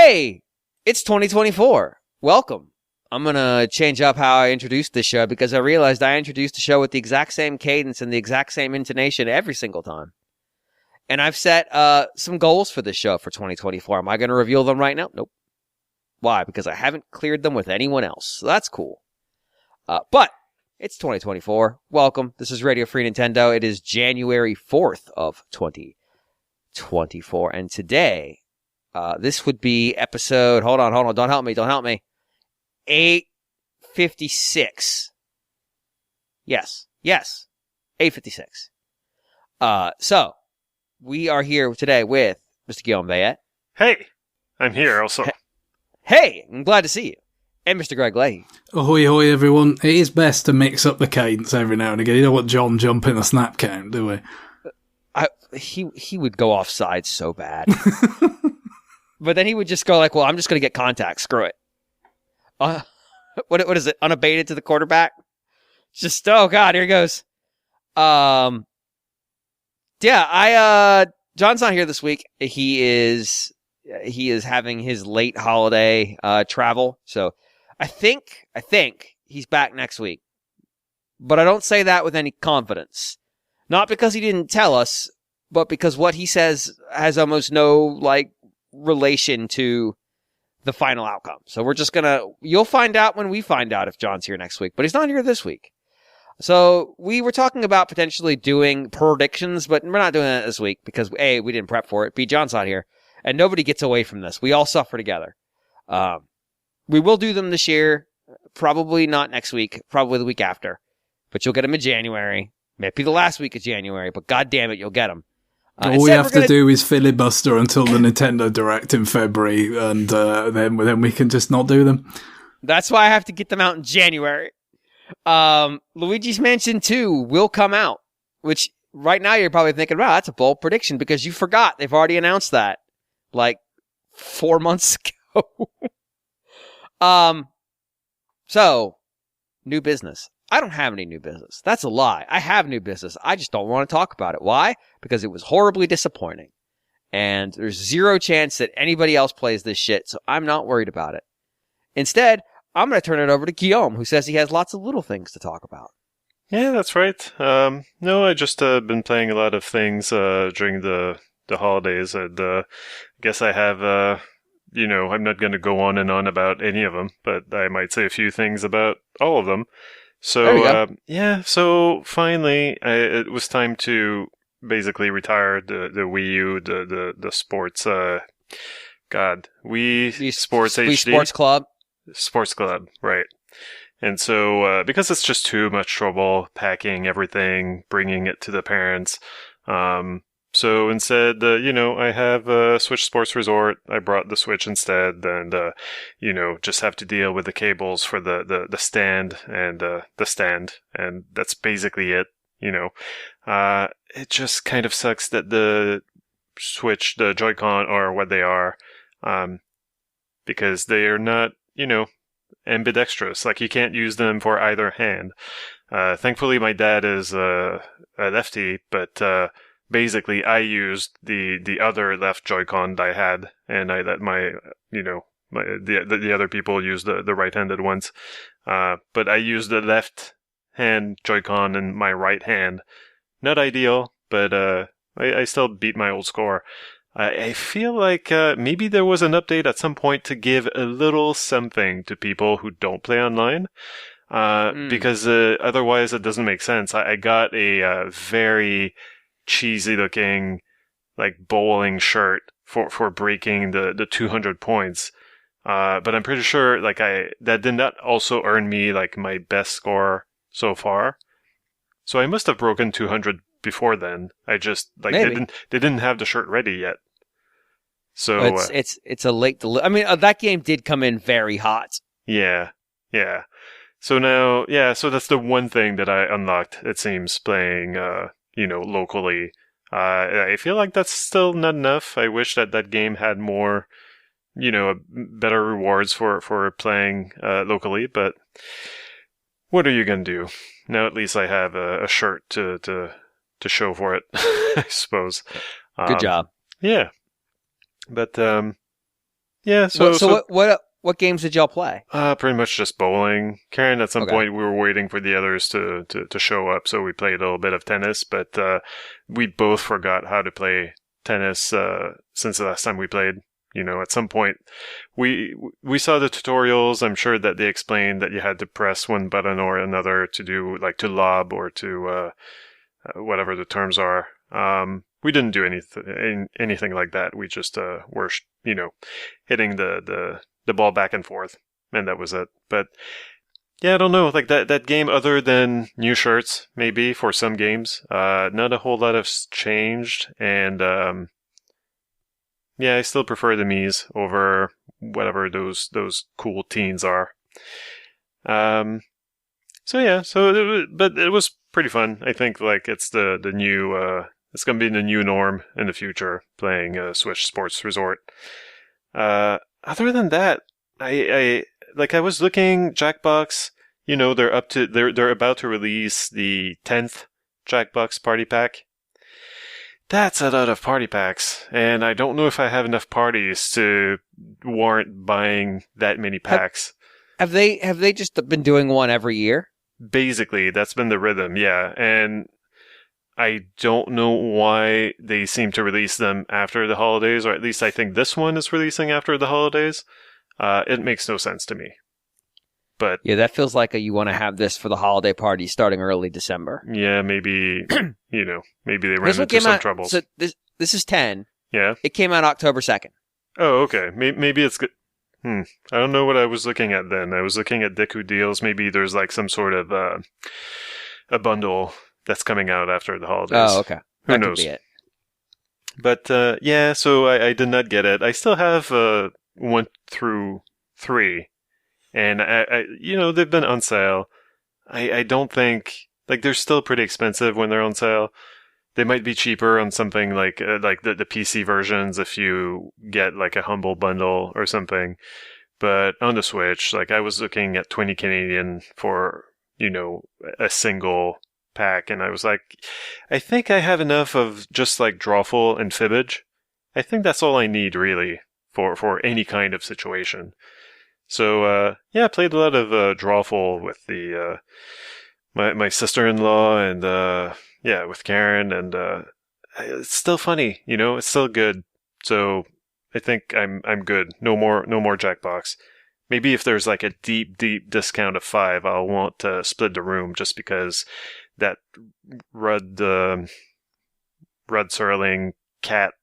Hey, it's 2024. Welcome. I'm going to change up how I introduced this show because I realized I introduced the show with the exact same cadence and the exact same intonation every single time. And I've set some goals for this show for 2024. Am I going to reveal them right now? Nope. Why? Because I haven't cleared them with anyone else. So that's cool. But it's 2024. Welcome. This is Radio Free Nintendo. It is January 4th of 2024. And today, this would be episode... Hold on. Don't help me. 856. Yes. 856. So, we are here today with Mr. Guillaume. Hey, I'm here also. Hey, I'm glad to see you. And Mr. Greg Leahy. Ahoy, hoy, everyone. It is best to mix up the cadence every now and again. You don't want John jumping the snap count, do we? He would go offside so bad. But then he would just go like, well, I'm just going to get contact. Screw it. What is it? Unabated to the quarterback? Just, oh, God, here he goes. John's not here this week. He is having his late holiday travel. So I think he's back next week. But I don't say that with any confidence. Not because he didn't tell us, but because what he says has almost no, relation to the final outcome. So we're just you'll find out when we find out if John's here next week, but he's not here this week. So we were talking about potentially doing predictions, but we're not doing that this week because A, we didn't prep for it. B, John's not here and nobody gets away from this. We all suffer together. We will do them this year, probably not next week, probably the week after, but you'll get them in January, maybe the last week of January, but God damn it, you'll get them. All we have to do is filibuster until the Nintendo Direct in February, and then we can just not do them. That's why I have to get them out in January. Luigi's Mansion 2 will come out, which right now you're probably thinking, wow, that's a bold prediction because you forgot they've already announced that 4 months ago. So, new business. I don't have any new business. That's a lie. I have new business. I just don't want to talk about it. Why? Because it was horribly disappointing. And there's zero chance that anybody else plays this shit, so I'm not worried about it. Instead, I'm going to turn it over to Guillaume, who says he has lots of little things to talk about. Yeah, that's right. No, I just been playing a lot of things during the holidays, and I guess I have... I'm not going to go on and on about any of them, but I might say a few things about all of them. So, so finally, it was time to basically retire the Wii U, the sports, Wii Sports HD. Wii Sports Club. Sports Club, right. And so, because it's just too much trouble packing everything, bringing it to the parents, so instead, I have a Switch Sports Resort. I brought the Switch instead, and just have to deal with the cables for the stand and the stand, and that's basically it. It just kind of sucks that the Switch, the Joy-Con, are what they are, because they are not, ambidextrous. You can't use them for either hand. Thankfully, my dad is a lefty, but basically, I used the other left Joy-Con that I had, and I let the other people use the right-handed ones. But I used the left hand Joy-Con in my right hand. Not ideal, but I still beat my old score. I feel like maybe there was an update at some point to give a little something to people who don't play online. Because otherwise it doesn't make sense. I got a very cheesy looking bowling shirt for breaking the 200 points. But I'm pretty sure that did not also earn me my best score so far. So I must have broken 200 before then. I just they didn't have the shirt ready yet. So it's a late that game did come in very hot. Yeah. So now, so that's the one thing that I unlocked, it seems, playing locally. I feel like that's still not enough. I wish that game had more, better rewards for playing locally, but what are you going to do? Now at least I have a shirt to show for it, I suppose. Good job. Yeah. But Yeah, What games did y'all play? Pretty much just bowling. Karen, at some Okay. point, we were waiting for the others to show up, so we played a little bit of tennis, but we both forgot how to play tennis since the last time we played. At some point, we saw the tutorials. I'm sure that they explained that you had to press one button or another to do, like, to lob or to whatever the terms are. We didn't do anything like that. We just were, hitting the ball back and forth, and that was it. But yeah, I don't know, like that game, other than new shirts, maybe for some games, not a whole lot has changed, and yeah, I still prefer the Mii's over whatever those cool teens are. But it was pretty fun. I think, like, it's the new it's gonna be the new norm in the future, playing Switch Sports Resort. Other than that, I was looking Jackbox. They're about to release the 10th Jackbox Party Pack. That's a lot of party packs, and I don't know if I have enough parties to warrant buying that many packs. Have they just been doing one every year? Basically, that's been the rhythm, yeah. And I don't know why they seem to release them after the holidays, or at least I think this one is releasing after the holidays. It makes no sense to me. But yeah, that feels like you want to have this for the holiday party starting early December. Yeah, maybe maybe they ran into some troubles. So this is 10. Yeah, it came out October 2nd. Oh, okay. Maybe it's good. I don't know what I was looking at then. I was looking at Deku deals. Maybe there's like some sort of a bundle that's coming out after the holidays. Oh, okay. Who that knows? Could be it. But yeah, so I did not get it. I still have 1 through 3. And I they've been on sale. I don't think, like, they're still pretty expensive when they're on sale. They might be cheaper on something like the PC versions if you get like a humble bundle or something. But on the Switch, like, I was looking at 20 Canadian for, a single pack, and I was like, I think I have enough of just like Drawful and Fibbage. I think that's all I need really for any kind of situation. So, I played a lot of Drawful with my sister-in-law and, with Karen, and it's still funny, it's still good. So I think I'm good. No more Jackbox. Maybe if there's like a deep discount of 5, I'll want to split the room, just because that Rud Serling cat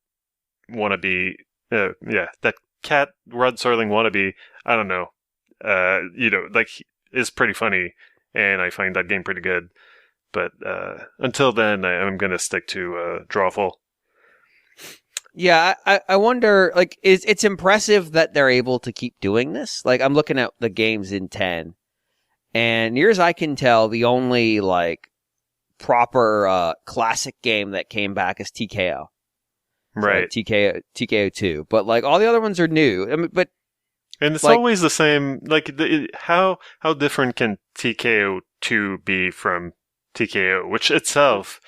wannabe, that cat Rud Serling wannabe, I don't know, is pretty funny, and I find that game pretty good. But until then, I'm going to stick to Drawful. Yeah, I wonder, like, it's impressive that they're able to keep doing this. Like, I'm looking at the games in 10, and near as I can tell, the only, like, proper classic game that came back is TKO. Right. So, TKO 2. But, like, all the other ones are new. I mean, but... And it's like, always the same, like, how different can TKO 2 be from TKO, which itself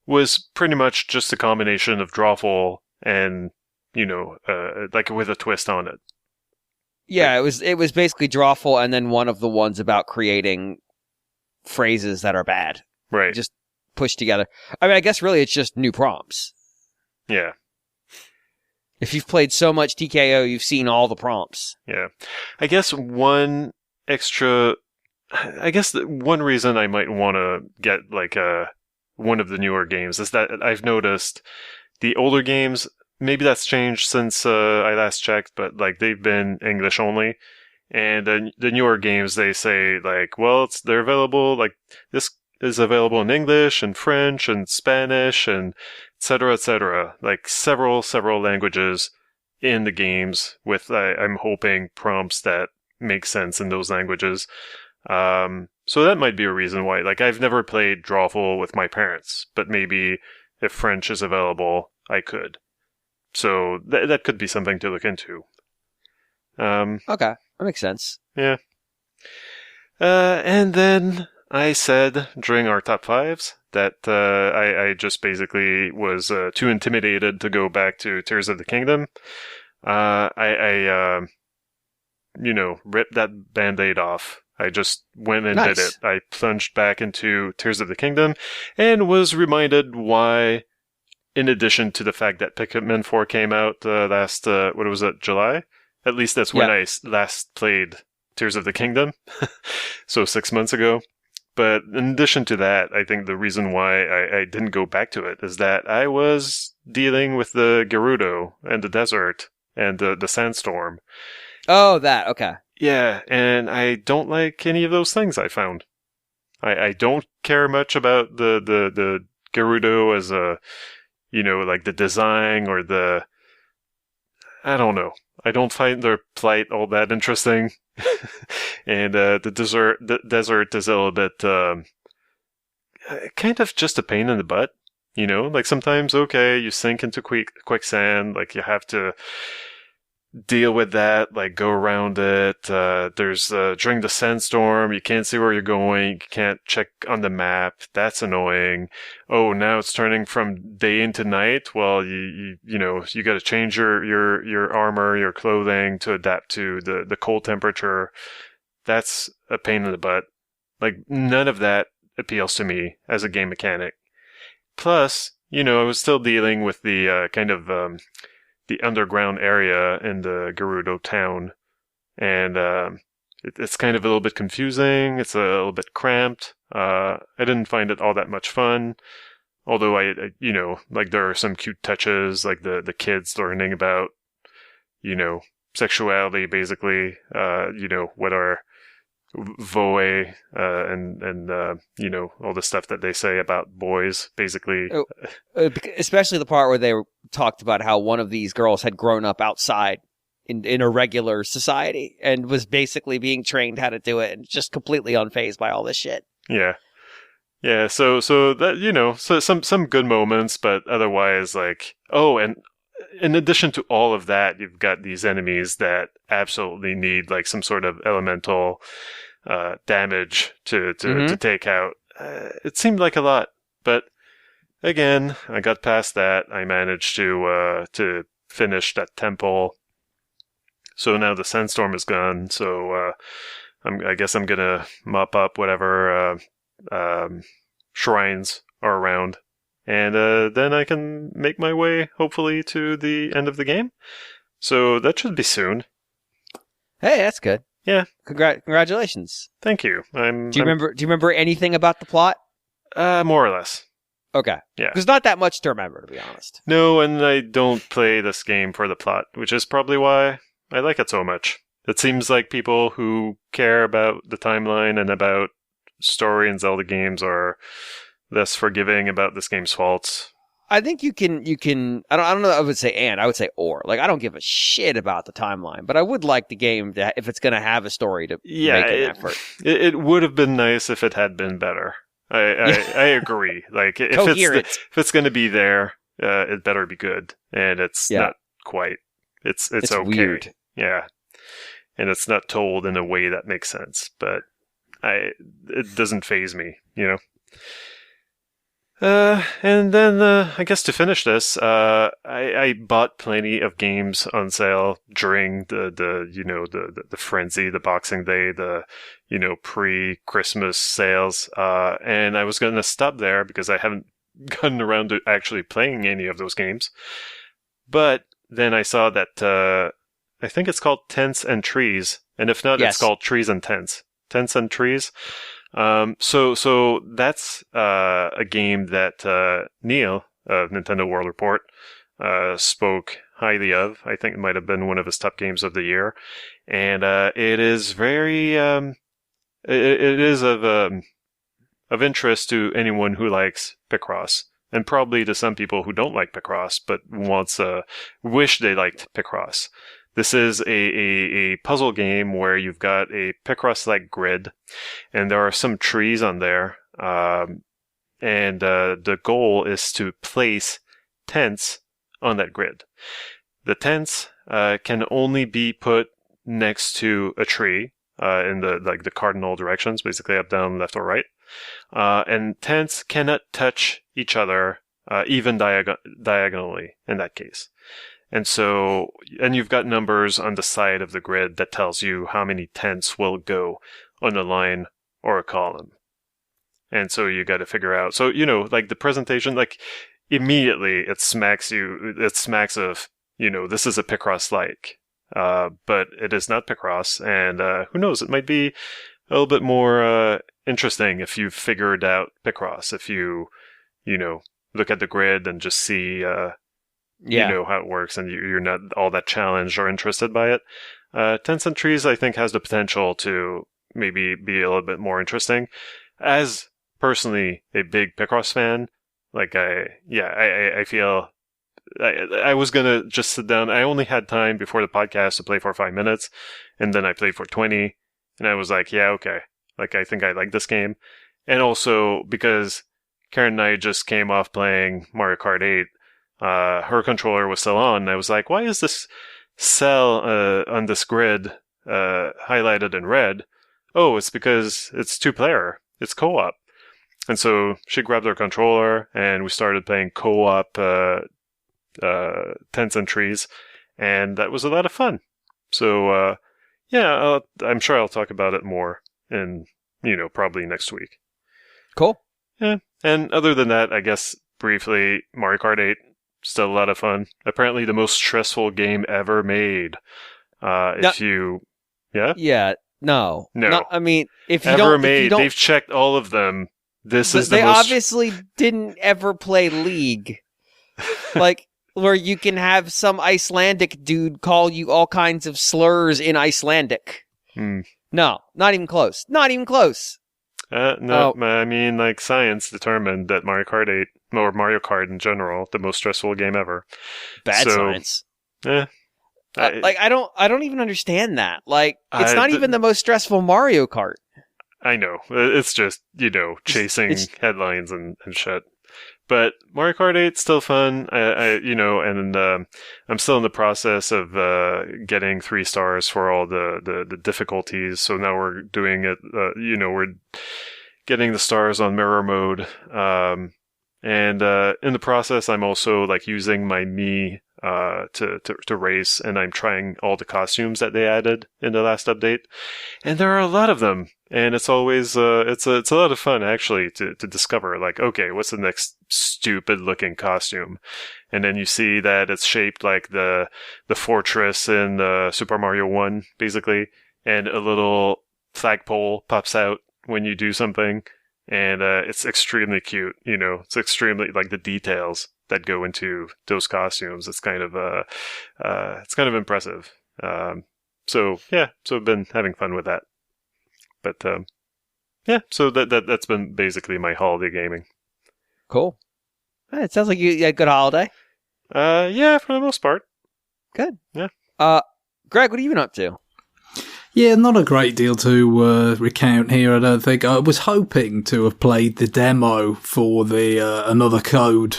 was pretty much just a combination of Drawful and, like, with a twist on it. Yeah, it was basically Drawful and then one of the ones about creating phrases that are bad. Right. Just pushed together. I mean, I guess really it's just new prompts. Yeah. If you've played so much TKO, you've seen all the prompts. Yeah. I guess one reason I might want to get like one of the newer games is that I've noticed the older games, maybe that's changed since I last checked, but like they've been English only. And the newer games, they say like, well, they're available, like this is available in English and French and Spanish and et cetera, like several languages in the games with, I'm hoping, prompts that make sense in those languages. So that might be a reason why, like, I've never played Drawful with my parents, but maybe if French is available, I could. So that could be something to look into. Okay, that makes sense. Yeah. And then I said during our top 5s that I just basically was too intimidated to go back to Tears of the Kingdom. I ripped that Band-Aid off. I just went and did it. I plunged back into Tears of the Kingdom and was reminded why, in addition to the fact that Pikmin 4 came out last, what was it, July? At least that's when I last played Tears of the Kingdom. So 6 months ago. But in addition to that, I think the reason why I didn't go back to it is that I was dealing with the Gerudo and the desert and the sandstorm. Oh, that. Okay. Yeah, and I don't like any of those things I found. I don't care much about the Gerudo as a, like the design or the... I don't know. I don't find their plight all that interesting. And the desert is a little bit kind of just a pain in the butt. Like sometimes, okay, you sink into quicksand, like you have to deal with that, like go around it. There's during the sandstorm, you can't see where you're going, you can't check on the map. That's annoying. Oh, now it's turning from day into night. Well, you got to change your armor, your clothing to adapt to the cold temperature. That's a pain in the butt. Like none of that appeals to me as a game mechanic. Plus, I was still dealing with the kind of the underground area in the Gerudo town. And it's kind of a little bit confusing. It's a little bit cramped. I didn't find it all that much fun. Although I like there are some cute touches, like the kids learning about, sexuality, basically, what are voe, and all the stuff that they say about boys, basically. Especially the part where they talked about how one of these girls had grown up outside in a regular society and was basically being trained how to do it and just completely unfazed by all this shit. Yeah. Yeah, so that, so some good moments, but otherwise, like, oh, and in addition to all of that, you've got these enemies that absolutely need, like, some sort of elemental damage to take out. It seemed like a lot, but again, I got past that. I managed to finish that temple. So now the sandstorm is gone, so I guess I'm gonna mop up whatever shrines are around, and then I can make my way, hopefully, to the end of the game. So that should be soon. Hey, that's good. Yeah. Congratulations. Thank you. Do you remember anything about the plot? More or less. Okay. Yeah. There's not that much to remember, to be honest. No, and I don't play this game for the plot, which is probably why I like it so much. It seems like people who care about the timeline and about story in Zelda games are less forgiving about this game's faults. I think you can I don't know, I would say or. Like, I don't give a shit about the timeline, but I would like the game to, if it's going to have a story, to make an effort. It would have been nice if it had been better. I agree. Like, if it's going to be there, it better be good, and it's not quite. It's okay. Weird. Yeah, and it's not told in a way that makes sense, but it doesn't faze me, And then, I guess to finish this, I bought plenty of games on sale during the frenzy, the Boxing Day, the, pre-Christmas sales. And I was going to stop there because I haven't gotten around to actually playing any of those games. But then I saw that, I think it's called Tents and Trees. And if not, It's called Trees and Tents. Tents and Trees. So that's a game that Neil of Nintendo World Report spoke highly of. I think it might have been one of his top games of the year, and it is very it is of interest to anyone who likes Picross, and probably to some people who don't like Picross but wish they liked Picross. This is a puzzle game where you've got a Picross-like grid, and there are some trees on there, and the goal is to place tents on that grid. The tents can only be put next to a tree in the cardinal directions, basically up, down, left, or right, and tents cannot touch each other even diagonally in that case. And you've got numbers on the side of the grid that tells you how many tents will go on a line or a column. And so you got to figure out. So, like the presentation, like immediately it smacks of, this is a Picross-like. But it is not Picross. And who knows, it might be a little bit more interesting if you've figured out Picross. If you look at the grid and just see, how it works and you're not all that challenged or interested by it. Tents and Trees, I think, has the potential to maybe be a little bit more interesting. As personally a big Picross fan, like I feel I was going to just sit down. I only had time before the podcast to play for 5 minutes, and then I played for 20, and I was like, yeah, okay. Like, I think I like this game. And also, because Karen and I just came off playing Mario Kart 8, her controller was still on, and I was like, why is this cell on this grid highlighted in red? Oh, it's because it's 2-player. It's co-op. And so she grabbed her controller, and we started playing co-op Tents and Trees, and that was a lot of fun. So, I'm sure I'll talk about it more in, probably next week. Cool. Yeah, and other than that, I guess, briefly, Mario Kart 8, still a lot of fun. Apparently the most stressful game ever made. Yeah, no. I mean, if you ever don't... made. If you don't, they've checked all of them. This is the They most... obviously didn't ever play League. Like... where you can have some Icelandic dude call you all kinds of slurs in Icelandic. No, not even close. Not even close. I mean, like, science determined that Mario Kart 8, or Mario Kart in general, the most stressful game ever. Bad science. I don't even understand that. Like, it's not even the most stressful Mario Kart. I know. It's just, chasing headlines and shit. But Mario Kart 8 still fun. I'm still in the process of getting 3 stars for all the difficulties. So now we're doing it. We're getting the stars on mirror mode. And in the process, I'm also like using my Mii to race, and I'm trying all the costumes that they added in the last update. And there are a lot of them. And it's always, it's a lot of fun, actually, to discover, like, okay, what's the next stupid looking costume? And then you see that it's shaped like the fortress in Super Mario 1, basically. And a little flagpole pops out when you do something. And it's extremely cute, it's extremely, like, the details that go into those costumes. It's kind of impressive. So I've been having fun with that. But, so that's been basically my holiday gaming. Cool. It sounds like you had a good holiday. Yeah, for the most part. Good. Yeah. Greg, what have you been up to? Yeah, not a great deal to recount here, I don't think. I was hoping to have played the demo for the Another Code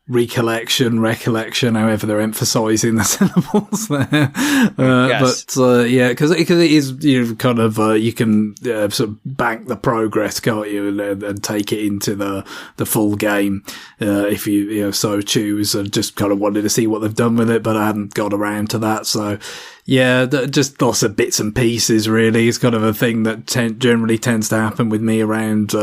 recollection, however they're emphasising the syllables there. Yes. But because it is kind of you can sort of bank the progress, can't you, and take it into the full game if you so choose. I just kind of wanted to see what they've done with it, but I hadn't got around to that. So yeah, just lots of bits and pieces, really. It's kind of a thing that generally tends to happen with me around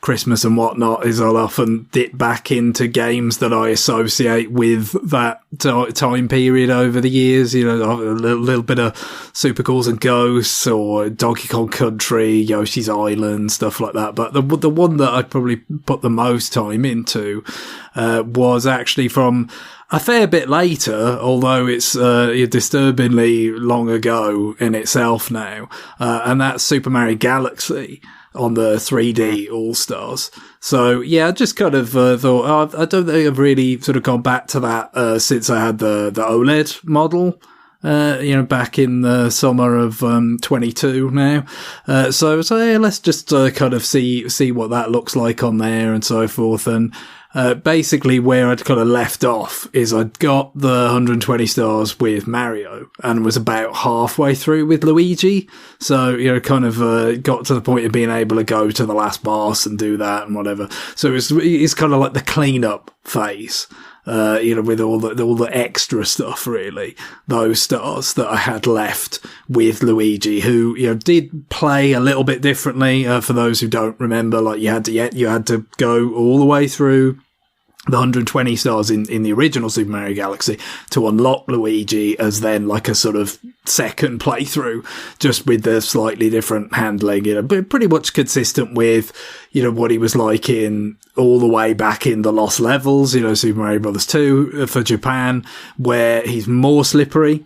Christmas and whatnot, is I'll often dip back into games that I associate with that time period over the years. A little bit of Super Ghouls and Ghosts or Donkey Kong Country, Yoshi's Island, stuff like that. But the one that I probably put the most time into was actually from a fair bit later, although it's disturbingly long ago in itself now, and that's Super Mario Galaxy on the 3D All-Stars. So yeah, I just kind of thought, I don't think I've really sort of gone back to that since I had the OLED model. Back in the summer of 22 now. So yeah, let's just kind of see what that looks like on there and so forth. And basically where I'd kind of left off is I'd got the 120 stars with Mario and was about halfway through with Luigi. So, kind of got to the point of being able to go to the last boss and do that and whatever. So it's kind of like the cleanup phase. with all the extra stuff, really. Those stars that I had left with Luigi, who, did play a little bit differently, for those who don't remember. Like, you had to go all the way through the 120 stars in the original Super Mario Galaxy to unlock Luigi as then like a sort of second playthrough, just with the slightly different handling, but pretty much consistent with, what he was like in all the way back in the Lost Levels, Super Mario Bros. 2 for Japan, where he's more slippery,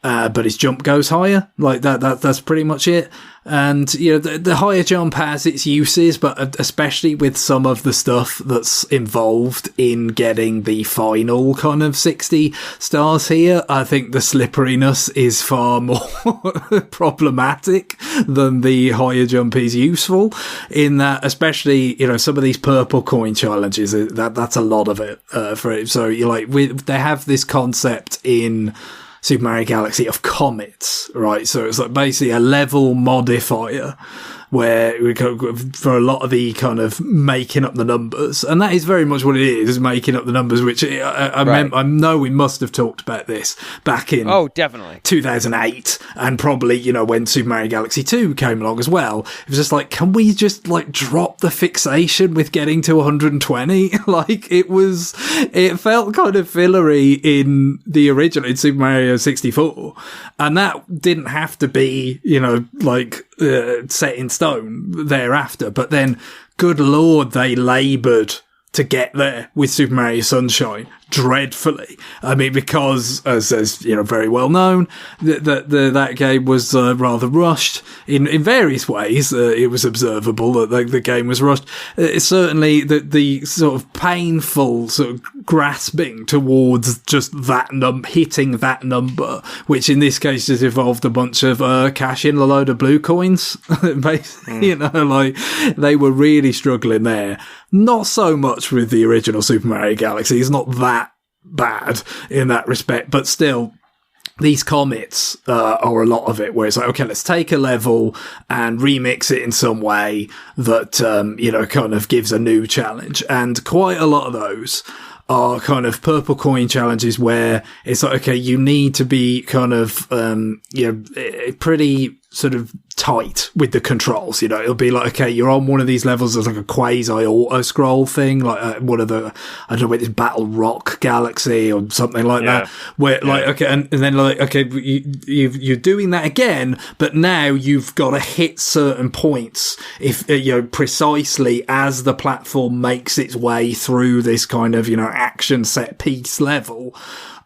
but his jump goes higher. Like that's pretty much it. And, the higher jump has its uses, but especially with some of the stuff that's involved in getting the final kind of 60 stars here, I think the slipperiness is far more problematic than the higher jump is useful, in that, especially, some of these purple coin challenges, that's a lot of it, for it. So they have this concept in Super Mario Galaxy of comets, right? So it's like basically a level modifier where we go for a lot of the kind of making up the numbers, and that is very much what it is making up the numbers. Which I know we must have talked about this back in definitely 2008, and probably when Super Mario Galaxy 2 came along as well. It was just like, can we just like drop the fixation with getting to 120? Like it felt kind of fillery in the original, in Super Mario 64, and that didn't have to be set in stone thereafter. But then, good lord, they laboured to get there with Super Mario Sunshine dreadfully. I mean, because, as very well known, that game was rather rushed in various ways. It was observable that the game was rushed. Certainly, the sort of painful sort of grasping towards just hitting that number, which in this case just involved a bunch of cash in a load of blue coins. Basically, they were really struggling there. Not so much with the original Super Mario Galaxy. It's not that bad in that respect, but still, these comets are a lot of it, where it's like, okay, let's take a level and remix it in some way that kind of gives a new challenge. And quite a lot of those are kind of purple coin challenges where it's like, okay, you need to be kind of pretty sort of tight with the controls. It'll be like, okay, you're on one of these levels, there's like a quasi auto scroll thing, like one of the, I don't know, whether it's Battle Rock Galaxy or something like that, where okay, and then like, okay, you're doing that again, but now you've got to hit certain points if precisely as the platform makes its way through this kind of action set piece level.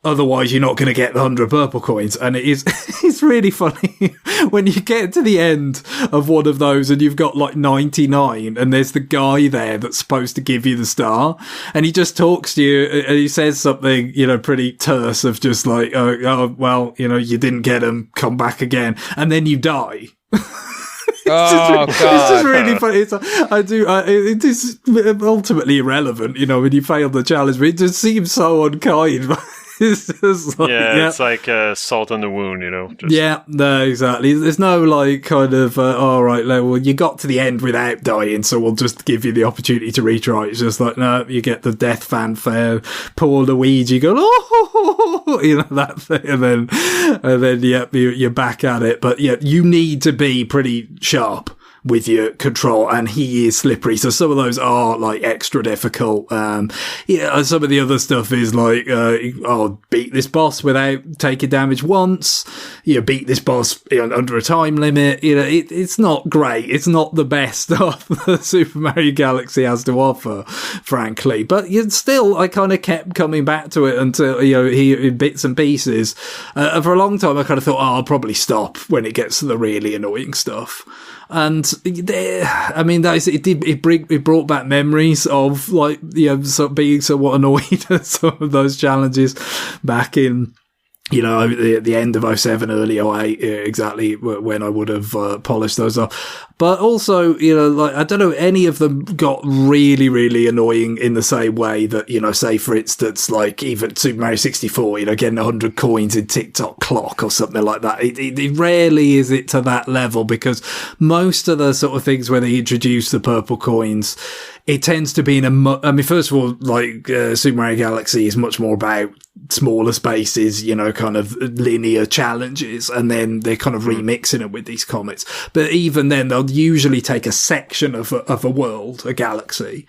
Otherwise, you're not going to get the 100 purple coins. And it's really funny when you get to the end of one of those and you've got like 99 and there's the guy there that's supposed to give you the star, and he just talks to you and he says something, pretty terse of just like, oh well, you didn't get them, come back again. And then you die. God. It's just really funny. It is ultimately irrelevant, when you fail the challenge, but it just seems so unkind. It's just like, it's like salt on the wound, No, exactly. There's no like kind of, all right, well, you got to the end without dying, so we'll just give you the opportunity to retry. It's just like, no, you get the death fanfare, poor Luigi going, that thing, and then you're back at it. But you need to be pretty sharp with your control, and he is slippery, so some of those are like extra difficult. Some of the other stuff is like, beat this boss without taking damage once, beat this boss under a time limit. It's not great. It's not the best stuff that Super Mario Galaxy has to offer, frankly, but still, I kind of kept coming back to it until in bits and pieces. For a long time I kind of thought, I'll probably stop when it gets to the really annoying stuff. And it brought back memories of like being somewhat annoyed at some of those challenges back in the end of '07, early '08, exactly when I would have polished those off. But also, I don't know, any of them got really, really annoying in the same way that, say for instance, like even Super Mario 64, getting 100 coins in TikTok clock or something like that. It rarely is it to that level, because most of the sort of things where they introduce the purple coins, it tends to be first of all, like Super Mario Galaxy is much more about smaller spaces, kind of linear challenges, and then they're kind of remixing it with these comets. But even then, they'll usually take a section of a world, a galaxy,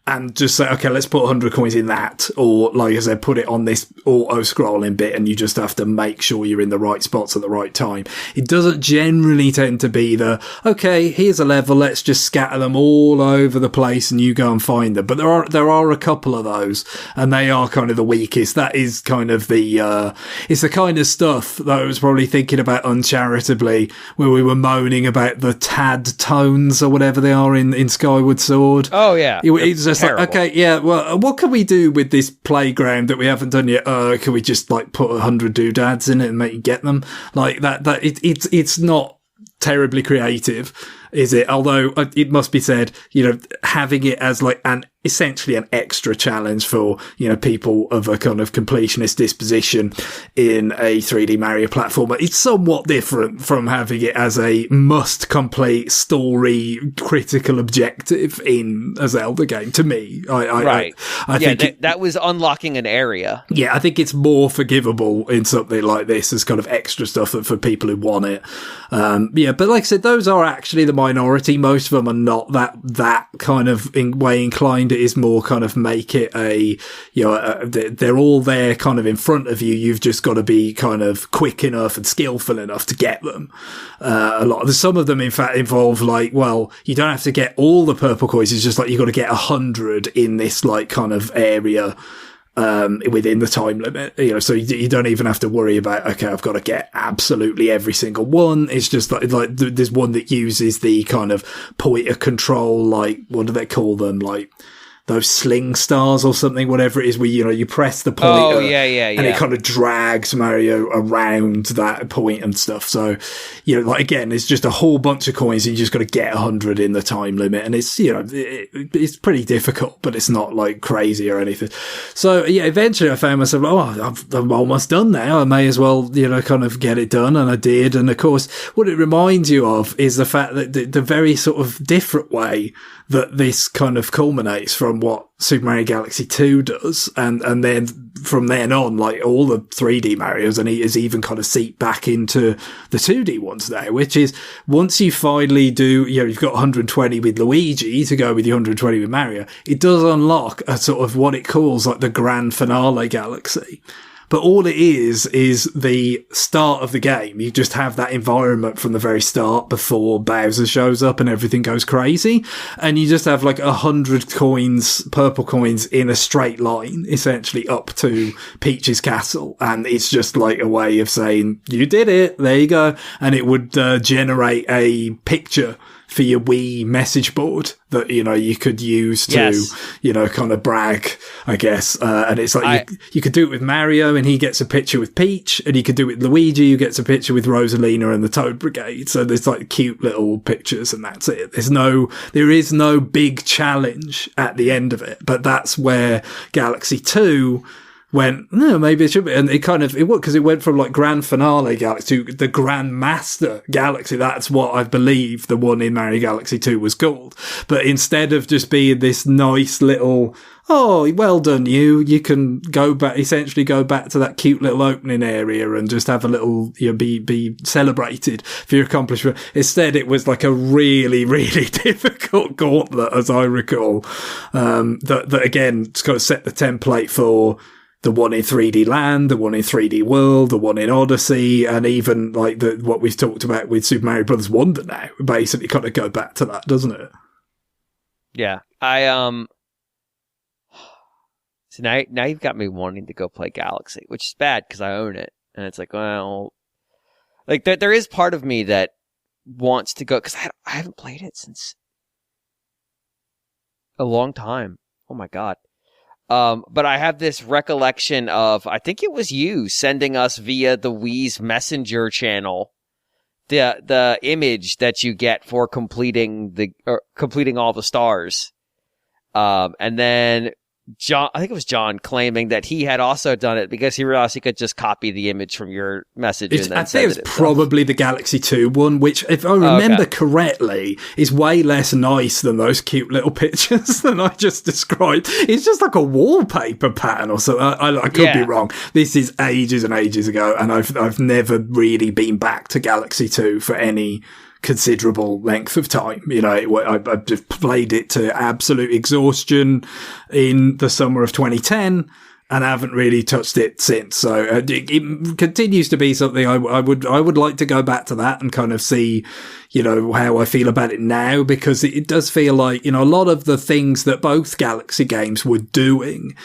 and just say, okay, let's put 100 coins in that. Or, like I said, put it on this auto-scrolling bit, and you just have to make sure you're in the right spots at the right time. It doesn't generally tend to be okay, here's a level, let's just scatter them all over the place and you go and find them. But there are a couple of those, and they are kind of the weakest. That is kind of it's the kind of stuff that I was probably thinking about uncharitably, where we were moaning about the tad tones or whatever they are in Skyward Sword. Oh, yeah. It's just like, okay, yeah, well, what can we do with this playground that we haven't done yet? Can we just like put 100 doodads in it and make you get them? Like that it's not terribly creative, is it? Although it must be said, having it as like essentially an extra challenge for, people of a kind of completionist disposition in a 3D Mario platformer, it's somewhat different from having it as a must complete story critical objective in a Zelda game, to me. I think that was unlocking an area. Yeah, I think it's more forgivable in something like this as kind of extra stuff for people who want it. But like I said, those are actually the minority. Most of them are not that kind of way inclined. It is more kind of make it they're all there kind of in front of you. You've just got to be kind of quick enough and skillful enough to get them. Some of them, in fact, involve like, well, you don't have to get all the purple coins. It's just like you've got to get 100 in this like kind of area within the time limit, so you don't even have to worry about, okay, I've got to get absolutely every single one. It's just like there's one that uses the kind of point of control, like, what do they call them? Like those sling stars or something, whatever it is, where, you press the pointer and it kind of drags Mario around that point and stuff. So, like, again, it's just a whole bunch of coins and you just got to get 100 in the time limit. And it's, it's pretty difficult, but it's not like crazy or anything. So yeah, eventually I found myself, I'm almost done now. I may as well, kind of get it done. And I did. And of course, what it reminds you of is the fact that the very sort of different way that this kind of culminates from what Super Mario Galaxy 2 does, and then from then on, like all the 3D Marios, and it has even kind of seeped back into the 2D ones now, which is once you finally do, you've got 120 with Luigi to go with the 120 with Mario, it does unlock a sort of what it calls like the grand finale galaxy. But all it is the start of the game. You just have that environment from the very start before Bowser shows up and everything goes crazy. And you just have like 100 coins, purple coins in a straight line, essentially up to Peach's castle. And it's just like a way of saying, you did it. There you go. And it would generate a picture for your Wii message board that, you could use to, kind of brag, I guess. And it's like, you could do it with Mario and he gets a picture with Peach, and you could do it with Luigi who gets a picture with Rosalina and the Toad Brigade. So there's like cute little pictures and that's it. There is no big challenge at the end of it, but that's where Galaxy 2 went, no, maybe it should be. And because it went from like Grand Finale Galaxy to the Grand Master Galaxy. That's what I believe the one in Mario Galaxy 2 was called. But instead of just being this nice little, oh, well done you can essentially go back to that cute little opening area and just have a little, be celebrated for your accomplishment. Instead, it was like a really, really difficult gauntlet, as I recall, that again, it's kind of set the template for the one in 3D Land, the one in 3D World, the one in Odyssey, and even like what we've talked about with Super Mario Brothers Wonder now, basically kind of go back to that, doesn't it? Yeah. So now you've got me wanting to go play Galaxy, which is bad because I own it. And it's like, well, like there is part of me that wants to go, because I haven't played it since a long time. Oh my God. But I have this recollection of, I think it was you sending us via the Wii's Messenger channel the image that you get for completing all the stars. And then I think it was John claiming that he had also done it because he realized he could just copy the image from your message. I think it was probably the Galaxy 2 one, which, if I remember correctly, is way less nice than those cute little pictures that I just described. It's just like a wallpaper pattern or something. I could be wrong. This is ages and ages ago, and I've never really been back to Galaxy 2 for any considerable length of time. I've just played it to absolute exhaustion in the summer of 2010 and haven't really touched it since. So it continues to be something I would like to go back to that and kind of see, how I feel about it now, because it does feel like, a lot of the things that both Galaxy games were doing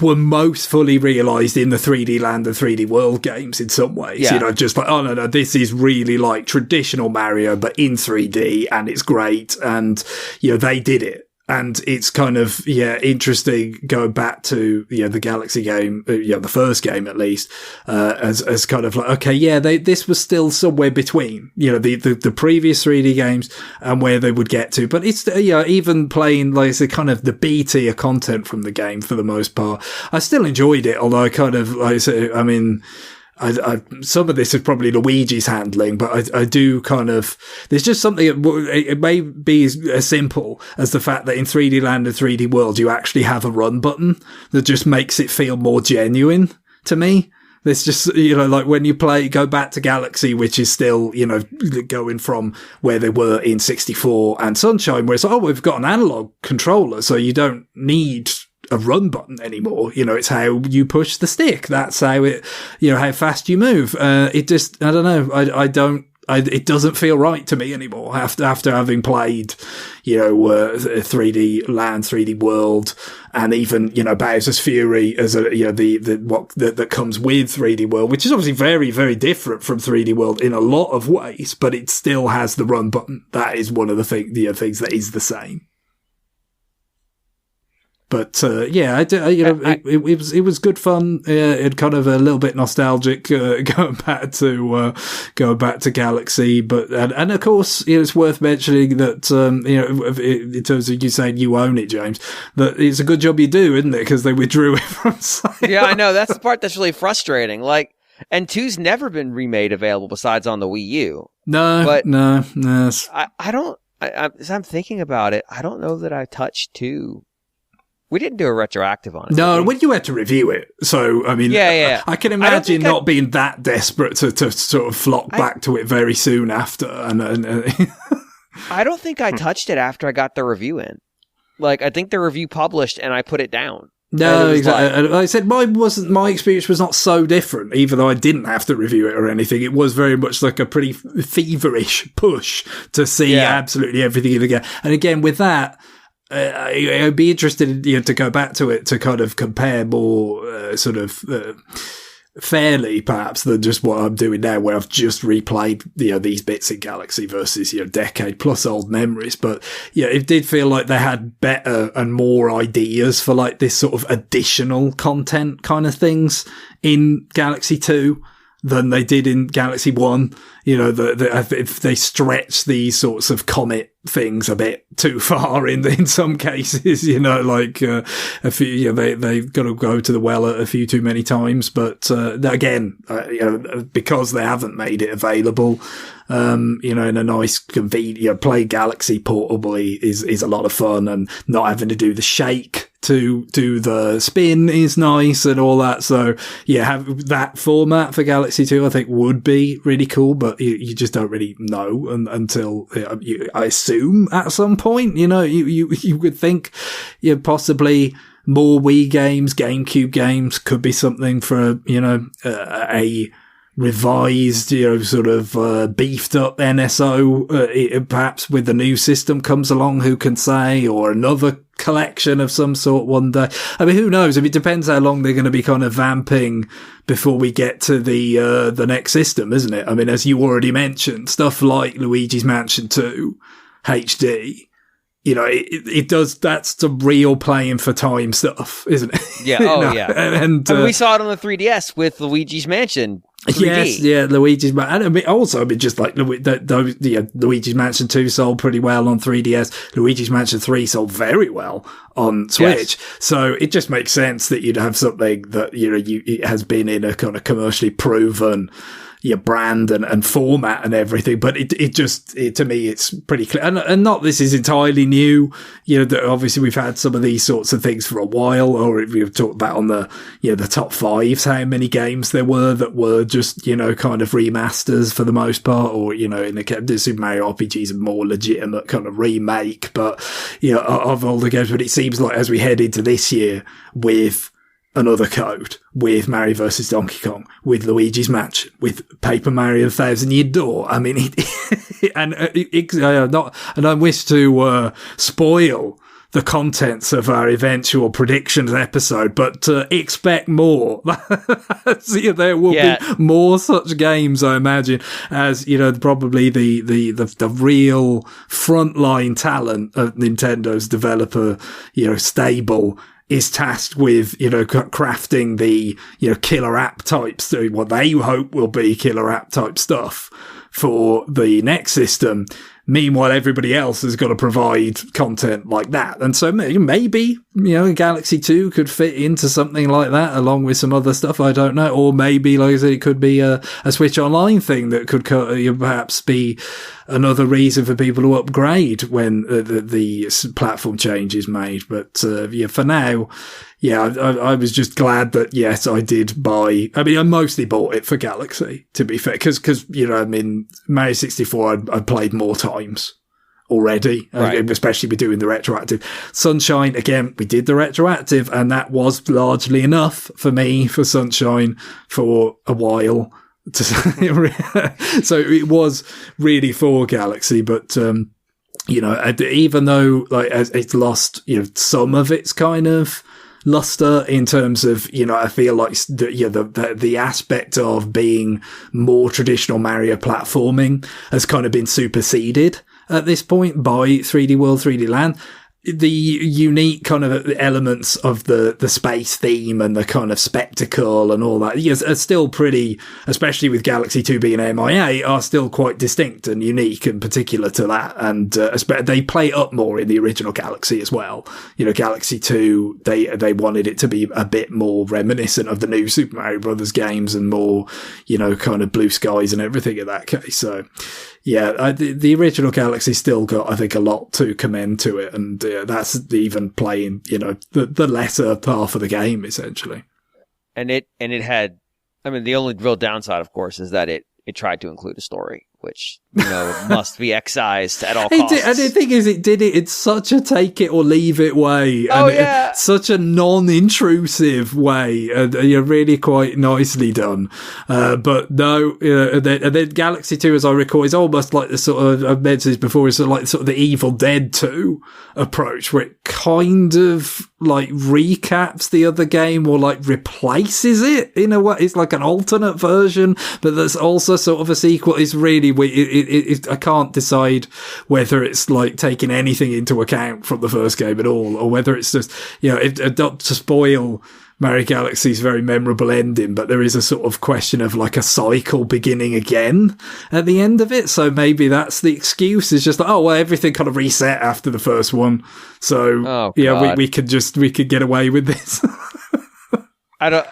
were most fully realised in the 3D Land and 3D World games in some ways. Yeah. Just like, oh no, this is really like traditional Mario, but in 3D, and it's great. And, they did it. And it's kind of, interesting going back to, the Galaxy game, the first game at least, as kind of like, okay, this was still somewhere between, the previous 3D games and where they would get to. But it's, even playing, like I said, kind of the B tier content from the game for the most part, I still enjoyed it, although I kind of, like I said, I mean, some of this is probably Luigi's handling, but I do kind of, there's just something, it may be as simple as the fact that in 3D Land and 3D World, you actually have a run button that just makes it feel more genuine to me. There's just, like when you go back to Galaxy, which is still, going from where they were in 64 and Sunshine, where it's, we've got an analog controller, so you don't need a run button anymore. It's how you push the stick. That's how it, how fast you move. It just, I don't know. It doesn't feel right to me anymore after having played, 3D Land, 3D World, and even, Bowser's Fury as that comes with 3D World, which is obviously very, very different from 3D World in a lot of ways, but it still has the run button. That is one of the things that is the same. But it was good fun. It kind of a little bit nostalgic going back to Galaxy. But and of course, it's worth mentioning that in terms of you saying you own it, James, that it's a good job you do, isn't it? Because they withdrew it from sale. Yeah, I know, that's the part that's really frustrating. Like, and 2's never been remade available besides on the Wii U. No. I don't. As I'm thinking about it, I don't know that I touched 2. We didn't do a retroactive on it. No, when you had to review it. So, I mean, I can imagine not being that desperate to sort of flock back to it very soon after. And I don't think I touched it after I got the review in. Like, I think the review published and I put it down. No, exactly. Like I said, my experience was not so different, even though I didn't have to review it or anything. It was very much like a pretty feverish push to see absolutely everything in the game. And again, with that, I'd be interested to go back to it to kind of compare more fairly, perhaps, than just what I'm doing now, where I've just replayed these bits in Galaxy versus decade plus old memories. But it did feel like they had better and more ideas for like this sort of additional content kind of things in Galaxy 2 than they did in Galaxy 1. If they stretch these sorts of comet things a bit too far in some cases, a few, they've got to go to the well a few too many times. But, again, because they haven't made it available, in a nice, convenient, play Galaxy portably is a lot of fun, and not having to do the shake to do the spin is nice and all that. So have that format for Galaxy 2, I think would be really cool, but you just don't really know until I assume at some point, you would think, possibly more Wii games, GameCube games could be something for, a revised, sort of beefed up NSO, perhaps with the new system comes along, who can say, or another collection of some sort one day. I mean, who knows? I mean, it depends how long they're going to be kind of vamping before we get to the next system, isn't it? I mean, as you already mentioned, stuff like Luigi's Mansion 2 HD you know, it does, that's the real playing for time stuff, isn't it? Yeah. Oh, yeah. And we saw it on the 3DS with Luigi's Mansion 3D. Yes, yeah, Luigi's Mansion. And I mean, just like Luigi's Mansion 2 sold pretty well on 3DS. Luigi's Mansion 3 sold very well on Switch. Yes. So it just makes sense that you'd have something that, you know, it has been in a kind of commercially proven brand and format and everything, but it to me it's pretty clear, and not this is entirely new, you know, that obviously we've had some of these sorts of things for a while, or we've talked about on the, you know, the top fives, how many games there were that were just, you know, kind of remasters for the most part, or, you know, in the Super Mario RPG is a more legitimate kind of remake, but, you know, of older games. But it seems like as we head into this year with another code, with Mario vs. Donkey Kong, with Luigi's Mansion, with Paper Mario 1,000 Year Door. I mean, and I wish to spoil the contents of our eventual predictions episode, but expect more. See, there will be more such games, I imagine, as, you know, probably the real frontline talent of Nintendo's developer, you know, stable is tasked with, you know, crafting the, you know, killer app types, what they hope will be killer app type stuff for the next system. Meanwhile, everybody else has got to provide content like that. And so maybe, you know, Galaxy 2 could fit into something like that along with some other stuff. I don't know. Or maybe, like I said, it could be a Switch Online thing that could perhaps be another reason for people to upgrade when the platform change is made. But, for now, I was just glad that, yes, I did buy. I mean, I mostly bought it for Galaxy, to be fair, because, you know, I mean, Mario 64, I played more times already, right. Especially with doing the retroactive. Sunshine, again, we did the retroactive, and that was largely enough for me for Sunshine for a while. So it was really for Galaxy, but, you know, even though, like, it's lost, you know, some of its kind of luster in terms of, you know, I feel like the aspect of being more traditional Mario platforming has kind of been superseded at this point by 3D World, 3D Land. The unique kind of elements of the space theme and the kind of spectacle and all that are still pretty, especially with Galaxy 2 being MIA, are still quite distinct and unique and particular to that. And they play up more in the original Galaxy as well. You know, Galaxy 2, they wanted it to be a bit more reminiscent of the new Super Mario Brothers games and more, you know, kind of blue skies and everything in that case. So, yeah, the original Galaxy still got, I think, a lot to commend to it, and that's even playing, you know, the lesser half of the game essentially. And it had, I mean, the only real downside, of course, is that it tried to include a story, which, you know, must be excised at all costs. And the thing is, it did it in such a take it or leave it way. Oh, yeah. Such a non-intrusive way. And you're really quite nicely done. But no, and then Galaxy 2, as I recall, is almost like the sort of, I've mentioned this before, it's like sort of the Evil Dead 2 approach, where it kind of like recaps the other game or like replaces it in a way. It's like an alternate version, but that's also sort of a sequel. It's really weird. I can't decide whether it's like taking anything into account from the first game at all, or whether it's just, you know, not to spoil Mario Galaxy's very memorable ending, but there is a sort of question of like a cycle beginning again at the end of it. So maybe that's the excuse. It's just like, oh, well, everything kind of reset after the first one. So we could get away with this. I don't.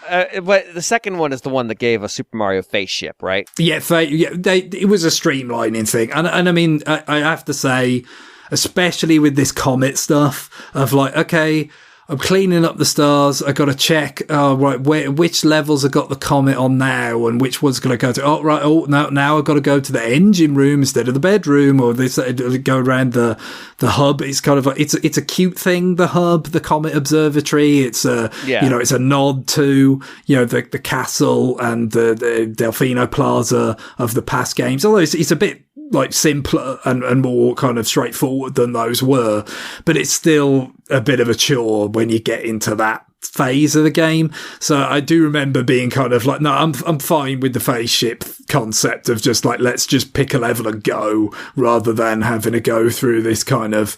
But the second one is the one that gave a Super Mario face ship, right? Yeah, it was a streamlining thing, and I mean, I have to say, especially with this comet stuff of like, okay, I'm cleaning up the stars. I got to check, which levels have got the comet on now, and which one's going to go to. Now I've got to go to the engine room instead of the bedroom, or this go around the hub. It's kind of it's a cute thing. The hub, the Comet Observatory. It's it's a nod to, you know, the castle and the Delfino Plaza of the past games. Although it's a bit like simpler and more kind of straightforward than those were, but it's still a bit of a chore when you get into that phase of the game. So I do remember being kind of like, no, I'm fine with the phase ship concept of just like, let's just pick a level and go, rather than having to go through this kind of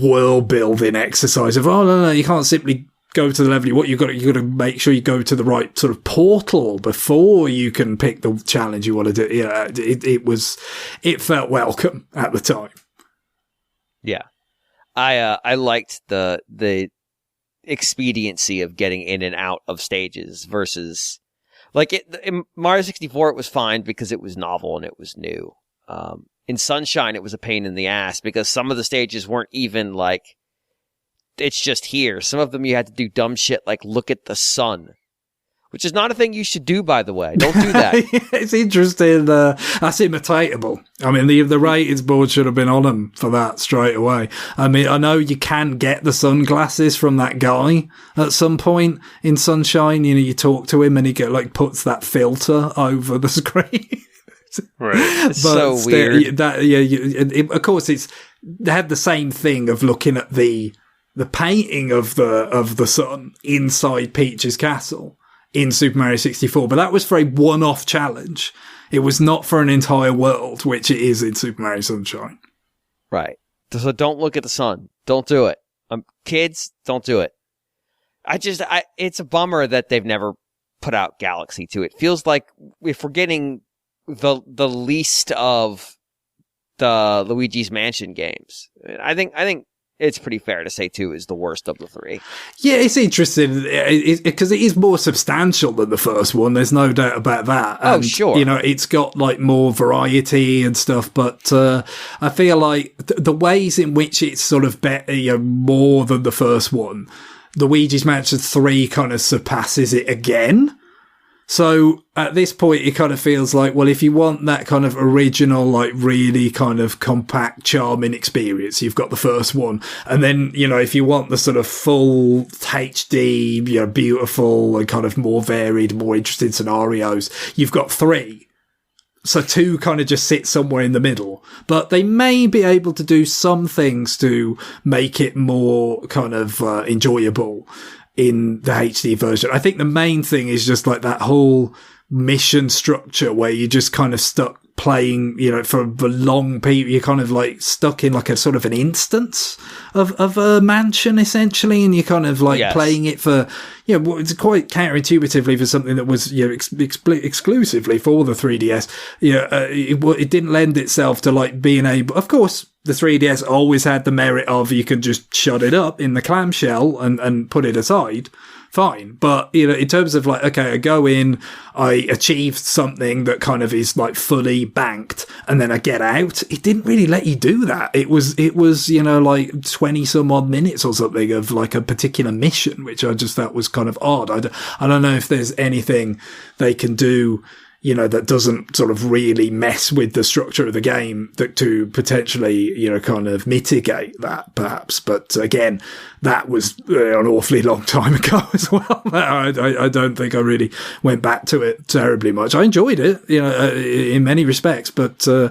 world building exercise of, oh no, you can't simply go to the level. What you got to make sure you go to the right sort of portal before you can pick the challenge you want to do. Yeah, it felt welcome at the time. Yeah, I liked the expediency of getting in and out of stages versus like in Mario 64 it was fine because it was novel and it was new. In Sunshine it was a pain in the ass because some of the stages weren't even like it's just here. Some of them you had to do dumb shit like look at the sun, which is not a thing you should do, by the way. Don't do that. It's interesting. That's imitatable. I mean, the ratings board should have been on them for that straight away. I mean, I know you can get the sunglasses from that guy at some point in Sunshine. You know, you talk to him and he puts that filter over the screen. Right. It's so weird. Of course, they have the same thing of looking at the painting of the sun inside Peach's castle in Super Mario 64, but that was for a one-off challenge. It was not for an entire world, which it is in Super Mario Sunshine. Right. So don't look at the sun. Don't do it. Kids, don't do it. It's a bummer that they've never put out Galaxy 2. It feels like if we're getting the least of the Luigi's Mansion games, I think it's pretty fair to say 2 is the worst of the 3. Yeah, it's interesting because it is more substantial than the first one. There's no doubt about that. And, sure. You know, it's got like more variety and stuff, but I feel like the ways in which it's sort of better, more than the first one, Luigi's Mansion 3 kind of surpasses it again. So at this point, it kind of feels like, well, if you want that kind of original, like really kind of compact, charming experience, you've got the first one. And then, if you want the sort of full HD, beautiful and kind of more varied, more interesting scenarios, you've got 3. So 2 kind of just sits somewhere in the middle, but they may be able to do some things to make it more kind of enjoyable in the HD version. I think the main thing is just like that whole mission structure where you just kind of stuck playing, for the long period. You're kind of like stuck in like a sort of an instance of a mansion essentially, and you're kind of like playing it for, it's quite counterintuitively for something that was, exclusively for the 3DS. It didn't lend itself to like being able, of course, the 3DS always had the merit of you can just shut it up in the clamshell and put it aside. Fine. But, in terms of like, okay, I go in, I achieved something that kind of is like fully banked, and then I get out. It didn't really let you do that. It was, like 20 some odd minutes or something of like a particular mission, which I just felt was kind of odd. I don't know if there's anything they can do, that doesn't sort of really mess with the structure of the game to potentially, kind of mitigate that perhaps. But again, that was an awfully long time ago as well. I don't think I really went back to it terribly much. I enjoyed it, in many respects, but, I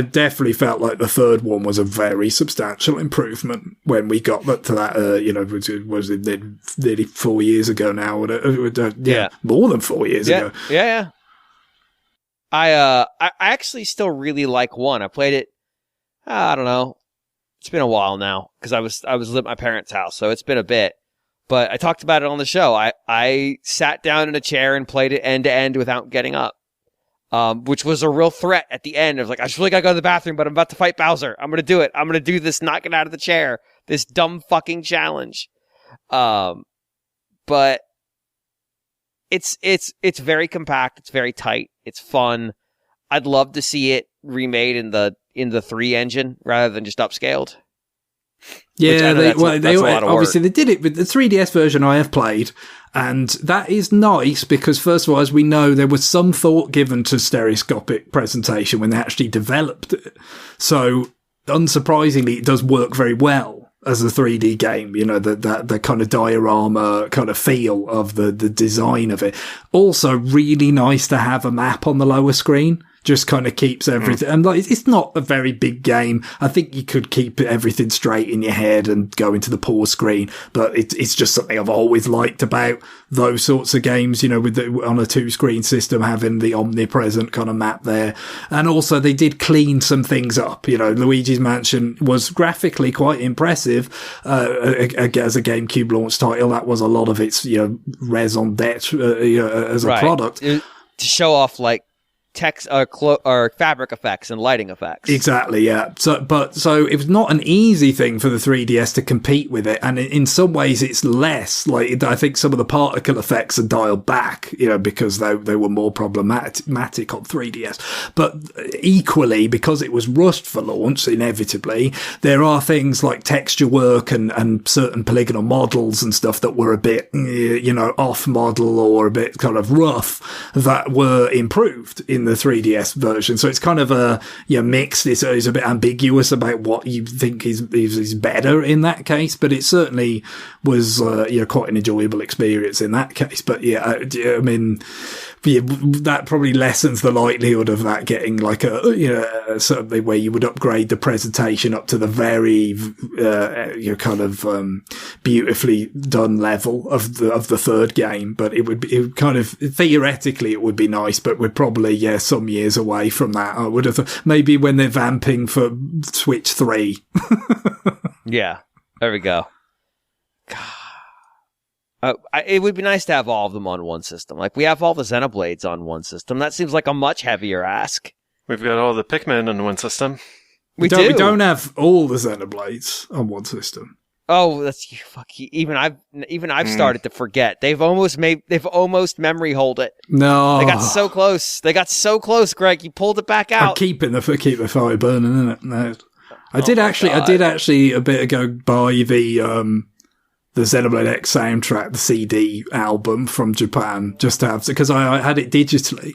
definitely felt like the third one was a very substantial improvement when we got to that, was it nearly 4 years ago now? More than 4 years ago. Yeah. I actually still really like 1. I played it, I don't know. It's been a while now because I was at my parents' house, so it's been a bit. But I talked about it on the show. I sat down in a chair and played it end to end without getting up. Which was a real threat at the end. I was like, I just really gotta go to the bathroom, but I'm about to fight Bowser. I'm gonna do it. I'm gonna do this, not get out of the chair. This dumb fucking challenge. But it's very compact. It's very tight. It's fun. I'd love to see it remade in the 3 engine rather than just upscaled. Yeah, they obviously they did it with the 3DS version I have played, and that is nice because first of all, as we know, there was some thought given to stereoscopic presentation when they actually developed it. So unsurprisingly, it does work very well as a 3D game. The kind of diorama kind of feel of the design of it. Also, really nice to have a map on the lower screen just kind of keeps everything. And like, it's not a very big game. I think you could keep everything straight in your head and go into the pause screen, but it's just something I've always liked about those sorts of games, with on a 2-screen system, having the omnipresent kind of map there. And also they did clean some things up. Luigi's Mansion was graphically quite impressive, as a GameCube launch title. That was a lot of its, raison d'etre, as a product. To show off like text or fabric effects and lighting effects. Exactly, yeah. So it was not an easy thing for the 3DS to compete with it, and in some ways it's less. Like, I think some of the particle effects are dialed back, because they were more problematic on 3DS. But equally, because it was rushed for launch, inevitably, there are things like texture work and certain polygonal models and stuff that were a bit, off model or a bit kind of rough that were improved in the 3DS version. So it's kind of mixed. It's a bit ambiguous about what you think is better in that case, but it certainly was quite an enjoyable experience in that case. But that probably lessens the likelihood of that getting like something where you would upgrade the presentation up to the very beautifully done level of the third game. But it would kind of theoretically it would be nice, but we're probably some years away from that. I would have maybe when they're vamping for Switch 3. Yeah, there we go. It would be nice to have all of them on one system. Like, we have all the Xenoblades on one system. That seems like a much heavier ask. We've got all the Pikmin on one system. We don't have all the Xenoblades on one system. Oh, that's even I've started to forget. They've almost memory hold it. No, they got so close. Greg. You pulled it back out. Keep the fire burning, isn't it? No. I did actually a bit ago buy the Xenoblade X soundtrack, the CD album from Japan, just to have, because I had it digitally.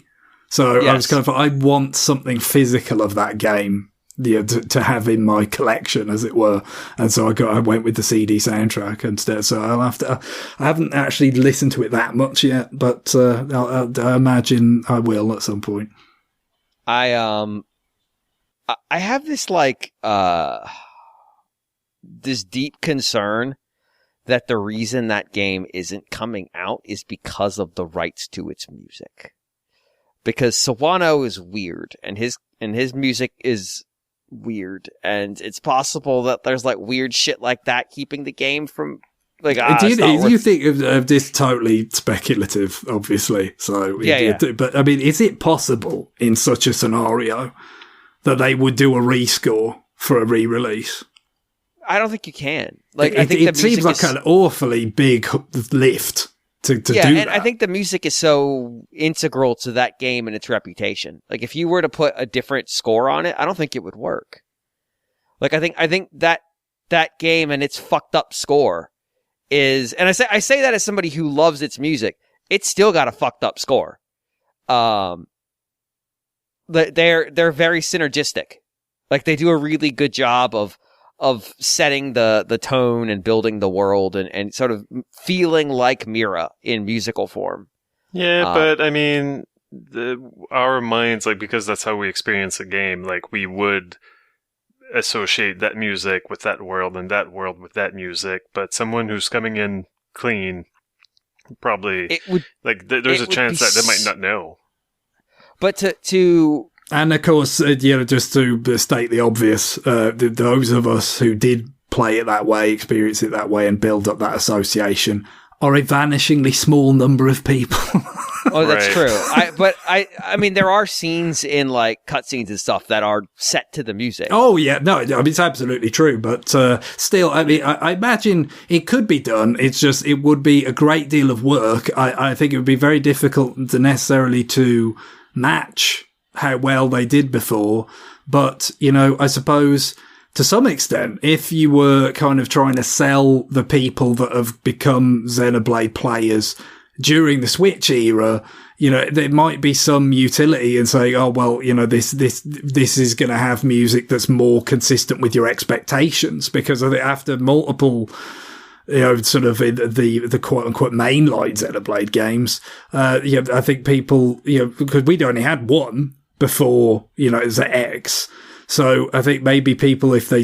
So yes. I was kind of, I want something physical of that game, to have in my collection, as it were. And so I went with the CD soundtrack instead. So I haven't actually listened to it that much yet, but I imagine I will at some point. I have this this deep concern that the reason that game isn't coming out is because of the rights to its music. Because Sawano is weird, and his music is weird, and it's possible that there's like weird shit like that keeping the game from like. Do you think of this totally speculative, obviously? So yeah. But I mean, is it possible in such a scenario that they would do a rescore for a re-release? I don't think you can. Like, I think it seems like an awfully big lift to do that. And I think the music is so integral to that game and its reputation. Like, if you were to put a different score on it, I don't think it would work. Like, I think that game and its fucked up score is, and I say that as somebody who loves its music, it's still got a fucked up score. They're very synergistic. Like, they do a really good job of setting the tone and building the world and sort of feeling like Mira in musical form. Yeah, but I mean, our minds, like, because that's how we experience a game, like, we would associate that music with that world and that world with that music, but someone who's coming in clean probably, there's a chance that they might not know. But to and of course, just to state the obvious, those of us who did play it that way, experience it that way, and build up that association are a vanishingly small number of people. Oh, that's true. I mean, there are scenes in like cutscenes and stuff that are set to the music. Oh yeah, no, I mean, it's absolutely true. But still, I mean, I imagine it could be done. It's just it would be a great deal of work. I think it would be very difficult to necessarily to match how well they did before. But, I suppose to some extent, if you were kind of trying to sell the people that have become Xenoblade players during the Switch era, there might be some utility in saying, oh, well, this is going to have music that's more consistent with your expectations, because after multiple, sort of the quote unquote mainline Xenoblade games, I think people, because we'd only had one before, it's an X. So I think maybe people, if they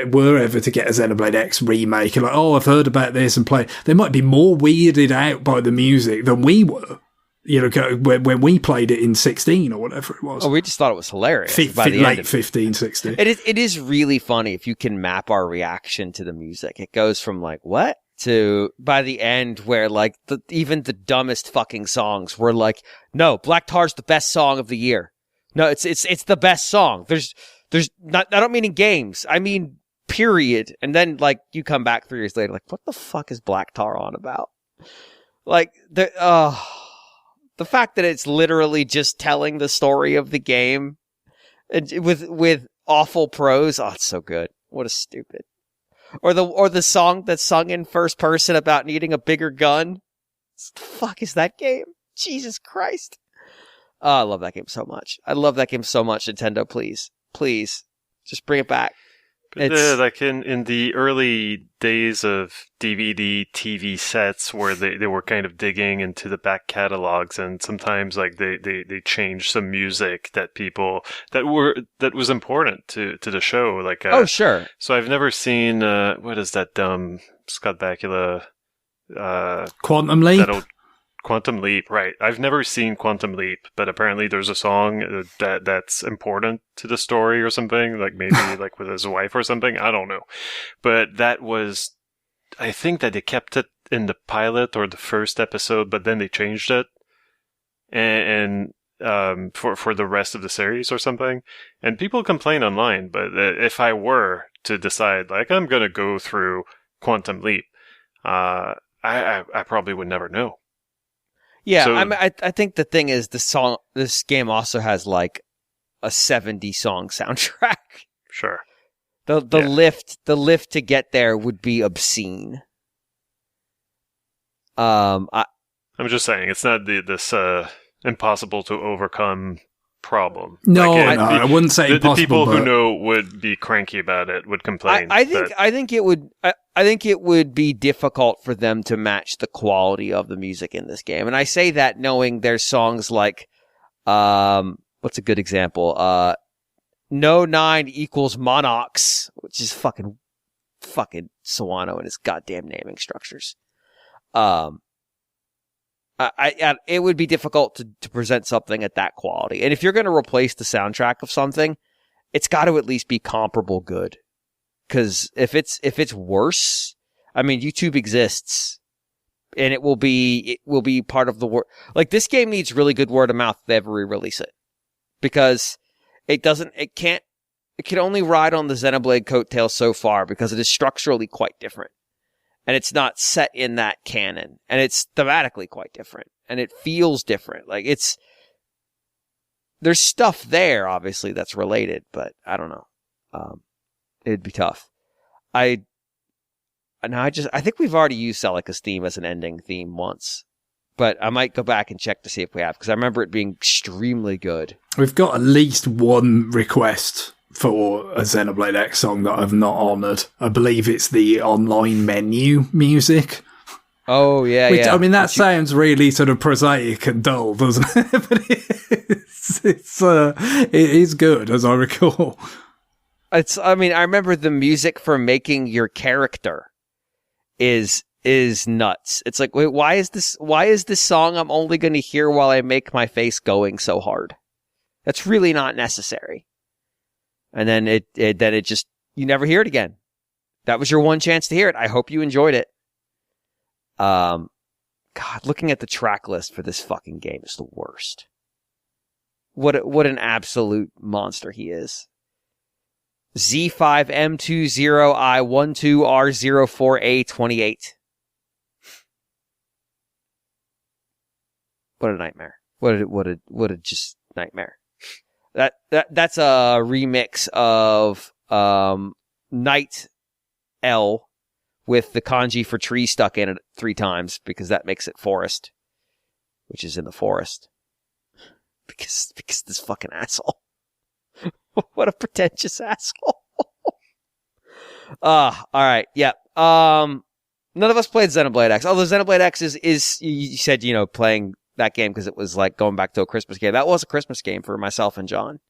were ever to get a Xenoblade X remake, are like, oh, I've heard about this and play, they might be more weirded out by the music than we were, when we played it in 16 or whatever it was. Oh, we just thought it was hilarious. Late 15, 16. It is really funny if you can map our reaction to the music. It goes from like, what? To by the end where like even the dumbest fucking songs were like, no, Black Tar's the best song of the year. No, it's the best song. There's not, I don't mean in games. I mean, period. And then like you come back 3 years later, like, what the fuck is Black Tar on about? Like the fact that it's literally just telling the story of the game and with awful prose. Oh, it's so good. What a stupid. Or the song that's sung in first person about needing a bigger gun. What the fuck is that game? Jesus Christ. Oh, I love that game so much. I love that game so much, Nintendo, please. Please. Just bring it back. Like in the early days of DVD TV sets where they were kind of digging into the back catalogs, and sometimes like they changed some music that was important to the show. Like oh sure. So I've never seen what is that dumb Scott Bakula Quantum Leap? Quantum Leap, right. I've never seen Quantum Leap, but apparently there's a song that's important to the story or something, like maybe like with his wife or something. I don't know. But I think that they kept it in the pilot or the first episode, but then they changed it and for the rest of the series or something. And people complain online, but if I were to decide, like, I'm going to go through Quantum Leap, I probably would never know. Yeah, so, I think the thing is this game also has like a 70 song soundtrack. Sure. The lift to get there would be obscene. I'm just saying it's not this impossible to overcome problem. No, like, I wouldn't say impossible. The people who know would be cranky about it, would complain. I think it would be difficult for them to match the quality of the music in this game. And I say that knowing there's songs like what's a good example? No 9 equals Monox, which is fucking Sawano and his goddamn naming structures. It would be difficult to present something at that quality. And if you're going to replace the soundtrack of something, it's got to at least be comparable good. Because if it's worse, I mean, YouTube exists, and it will be part of the word. Like, this game needs really good word of mouth if they ever re-release it, because it can only ride on the Xenoblade coattail so far because it is structurally quite different. And it's not set in that canon. And it's thematically quite different. And it feels different. Like, there's stuff there, obviously, that's related, but I don't know. It'd be tough. I think we've already used Celica's theme as an ending theme once. But I might go back and check to see if we have, because I remember it being extremely good. We've got at least one request for a Xenoblade X song that I've not honoured. I believe it's the online menu music. Oh, yeah, yeah. I mean, that sounds really sort of prosaic and dull, doesn't it? But it is good, as I recall. I remember the music for making your character is nuts. It's like, wait, why is this song I'm only going to hear while I make my face going so hard? That's really not necessary. And then it just, you never hear it again. That was your one chance to hear it. I hope you enjoyed it. God, looking at the track list for this fucking game is the worst. What an absolute monster he is. Z5M20I12R04A28. What a nightmare. What a just nightmare. That's a remix of Night L with the kanji for tree stuck in it 3 times, because that makes it forest, which is in the forest. Because this fucking asshole. What a pretentious asshole. All right. Yeah. None of us played Xenoblade X. Although Xenoblade X is you said, playing that game because it was like going back to a Christmas game. That was a Christmas game for myself and John.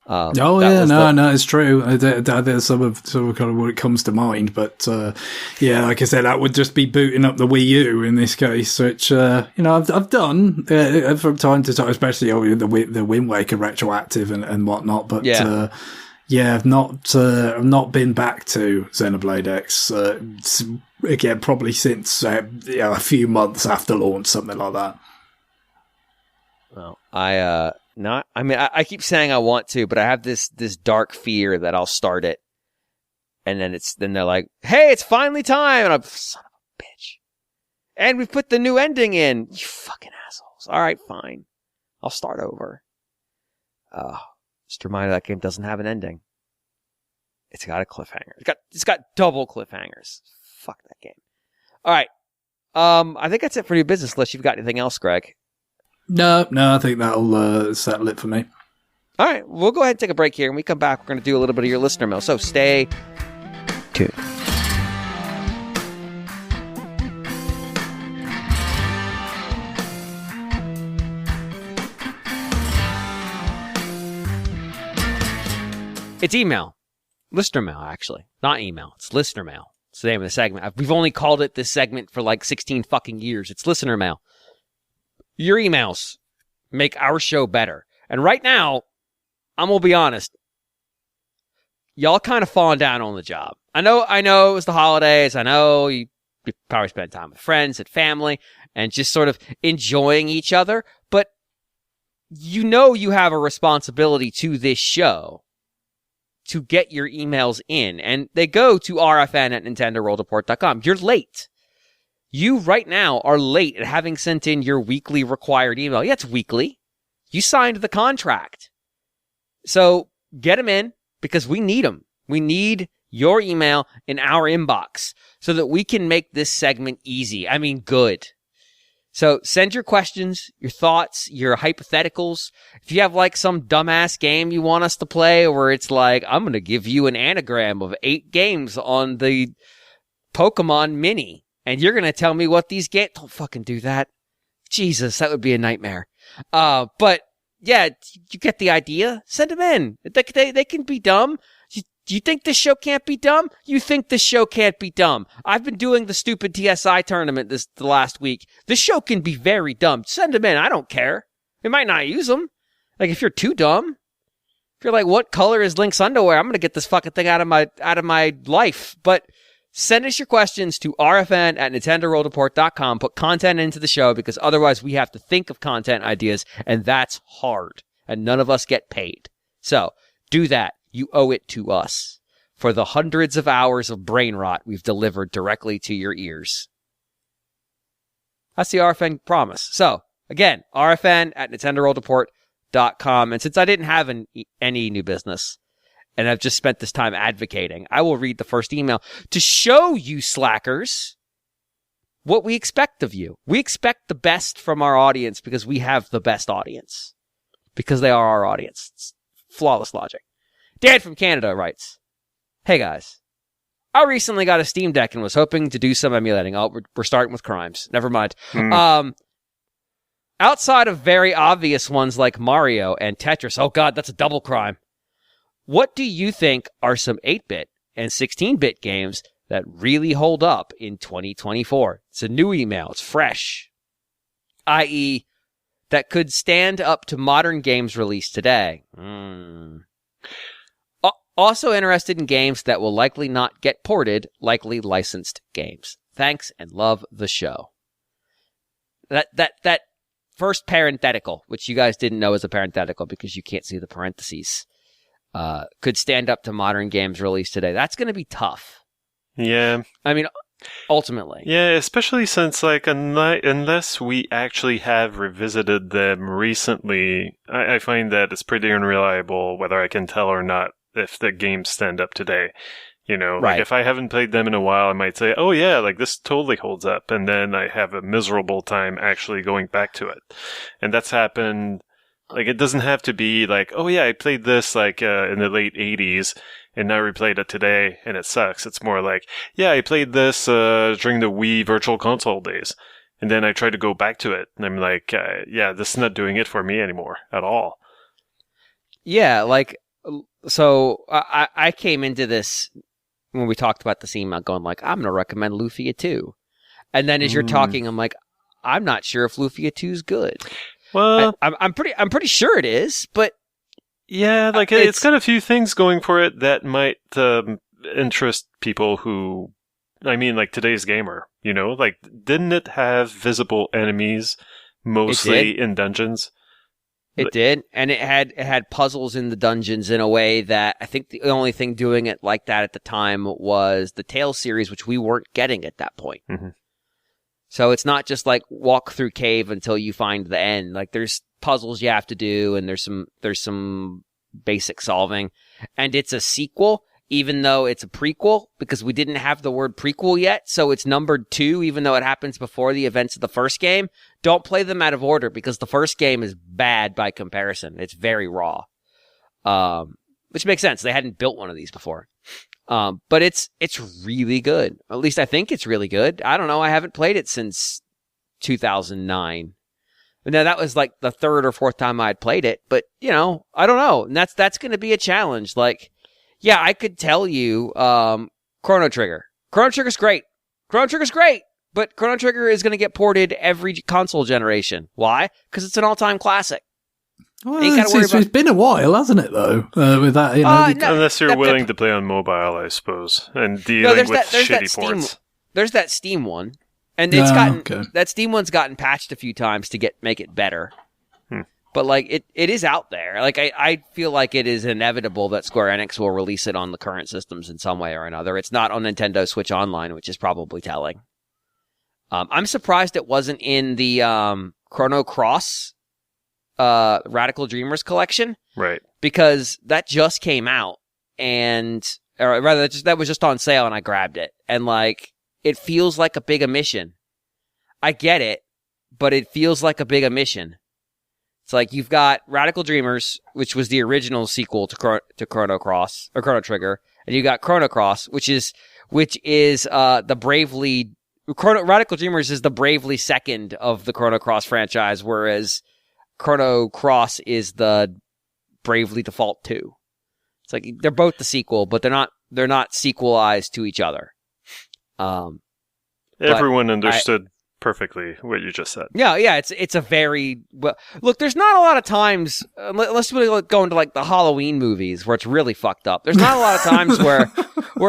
No, it's true. There's some of kind of what comes to mind, but like I said, that would just be booting up the Wii U in this case, which I've done from time to time, especially the Wind Waker retroactive and whatnot. But I've not been back to Xenoblade X again, probably since a few months after launch, something like that. Well, I keep saying I want to, but I have this dark fear that I'll start it, and then they're like, "Hey, it's finally time," and I'm son of a bitch, and we put the new ending in. You fucking assholes! All right, fine, I'll start over. Just a reminder that game doesn't have an ending. It's got a cliffhanger. It's got double cliffhangers. Fuck that game. All right, I think that's it for new business. Unless you've got anything else, Greg. No, I think that'll settle it for me. All right, we'll go ahead and take a break here. When we come back, we're going to do a little bit of your listener mail. So stay tuned. It's email. Listener mail, actually. Not email. It's listener mail. It's the name of the segment. We've only called it this segment for like 16 fucking years. It's listener mail. Your emails make our show better. And right now, I'm going to be honest, y'all kind of falling down on the job. I know it was the holidays. I know you probably spent time with friends and family and just sort of enjoying each other. But you have a responsibility to this show to get your emails in. And they go to rfn@nintendoworldreport.com. You're late. You right now are late at having sent in your weekly required email. Yeah, it's weekly. You signed the contract. So get them in because we need them. We need your email in our inbox so that we can make this segment easy. I mean, good. So send your questions, your thoughts, your hypotheticals. If you have like some dumbass game you want us to play where it's like, I'm going to give you an anagram of 8 games on the Pokemon Mini. And you're going to tell me what these games... Don't fucking do that. Jesus, that would be a nightmare. But, yeah, you get the idea. Send them in. They can be dumb. You think this show can't be dumb? You think this show can't be dumb. I've been doing the stupid TSI tournament the last week. This show can be very dumb. Send them in. I don't care. We might not use them. Like, if you're too dumb. If you're like, what color is Link's underwear? I'm going to get this fucking thing out of my life. But... send us your questions to rfn@nintendoworldreport.com. Put content into the show because otherwise we have to think of content ideas, and that's hard. And none of us get paid. So, do that. You owe it to us for the hundreds of hours of brain rot we've delivered directly to your ears. That's the RFN promise. So, again, rfn@nintendoworldreport.com. And since I didn't have any new business, and I've just spent this time advocating, I will read the first email to show you slackers what we expect of you. We expect the best from our audience because we have the best audience. Because they are our audience. It's flawless logic. Dan from Canada writes, "Hey guys, I recently got a Steam Deck and was hoping to do some emulating." Oh, we're starting with crimes. Never mind. Outside of very obvious ones like Mario and Tetris, oh god, that's a double crime. What do you think are some 8-bit and 16-bit games that really hold up in 2024? It's a new email. It's fresh. I.e., that could stand up to modern games released today. Also interested in games that will likely not get ported, likely licensed games. Thanks and love the show. That first parenthetical, which you guys didn't know is a parenthetical because you can't see the parentheses, could stand up to modern games released today. That's going to be tough. Yeah. I mean, ultimately. Yeah, especially since, like, unless we actually have revisited them recently, I find that it's pretty unreliable whether I can tell or not if the games stand up today. You know, right. Like if I haven't played them in a while, I might say, oh yeah, like this totally holds up. And then I have a miserable time actually going back to it. And that's happened. Like, it doesn't have to be like, oh yeah, I played this like in the late 80s and now I replayed it today and it sucks. It's more like, yeah, I played this during the Wii Virtual Console days. And then I try to go back to it, and I'm like, yeah, this is not doing it for me anymore at all. Yeah, like, so I came into this when we talked about this email going like, I'm going to recommend Lufia 2. And then as you're talking, I'm like, I'm not sure if Lufia 2 is good. Well, I'm pretty sure it is, but yeah, like it's got a few things going for it that might interest people who, I mean, like today's gamer, you know, like didn't it have visible enemies mostly in dungeons? It did, and it had puzzles in the dungeons in a way that I think the only thing doing it like that at the time was the Tales series, which we weren't getting at that point. Mm-hmm. So it's not just like walk through cave until you find the end. Like there's puzzles you have to do, and there's some basic solving, and it's a sequel, even though it's a prequel, because we didn't have the word prequel yet. So it's numbered 2, even though it happens before the events of the first game. Don't play them out of order because the first game is bad by comparison. It's very raw, which makes sense. They hadn't built one of these before. But it's really good. At least I think it's really good. I don't know. I haven't played it since 2009. Now that was like the 3rd or 4th time I'd played it, but you know, I don't know. And that's going to be a challenge. Like, yeah, I could tell you, Chrono Trigger. Chrono Trigger's great. Chrono Trigger's great, but Chrono Trigger is going to get ported every console generation. Why? Because it's an all-time classic. Well, it's been a while, hasn't it, though? With that, you know, unless you're willing to play on mobile, I suppose, and dealing with shitty ports. There's that Steam one, and it's that Steam one's gotten patched a few times to make it better. But like it is out there. Like I feel like it is inevitable that Square Enix will release it on the current systems in some way or another. It's not on Nintendo Switch Online, which is probably telling. I'm surprised it wasn't in the Chrono Cross Radical Dreamers collection, right? Because that just came out, or rather, that was just on sale, and I grabbed it, and like it feels like a big omission. I get it, but it feels like a big omission. It's like you've got Radical Dreamers, which was the original sequel to Chrono Cross or Chrono Trigger, and you got Chrono Cross, which is the Bravely Radical Dreamers is the Bravely second of the Chrono Cross franchise, whereas Chrono Cross is the Bravely Default 2. It's like they're both the sequel, but they're not sequelized to each other. Everyone understood perfectly what you just said. Yeah, it's a very look. There's not a lot of times, unless we go into like the Halloween movies where it's really fucked up. There's not a lot of times where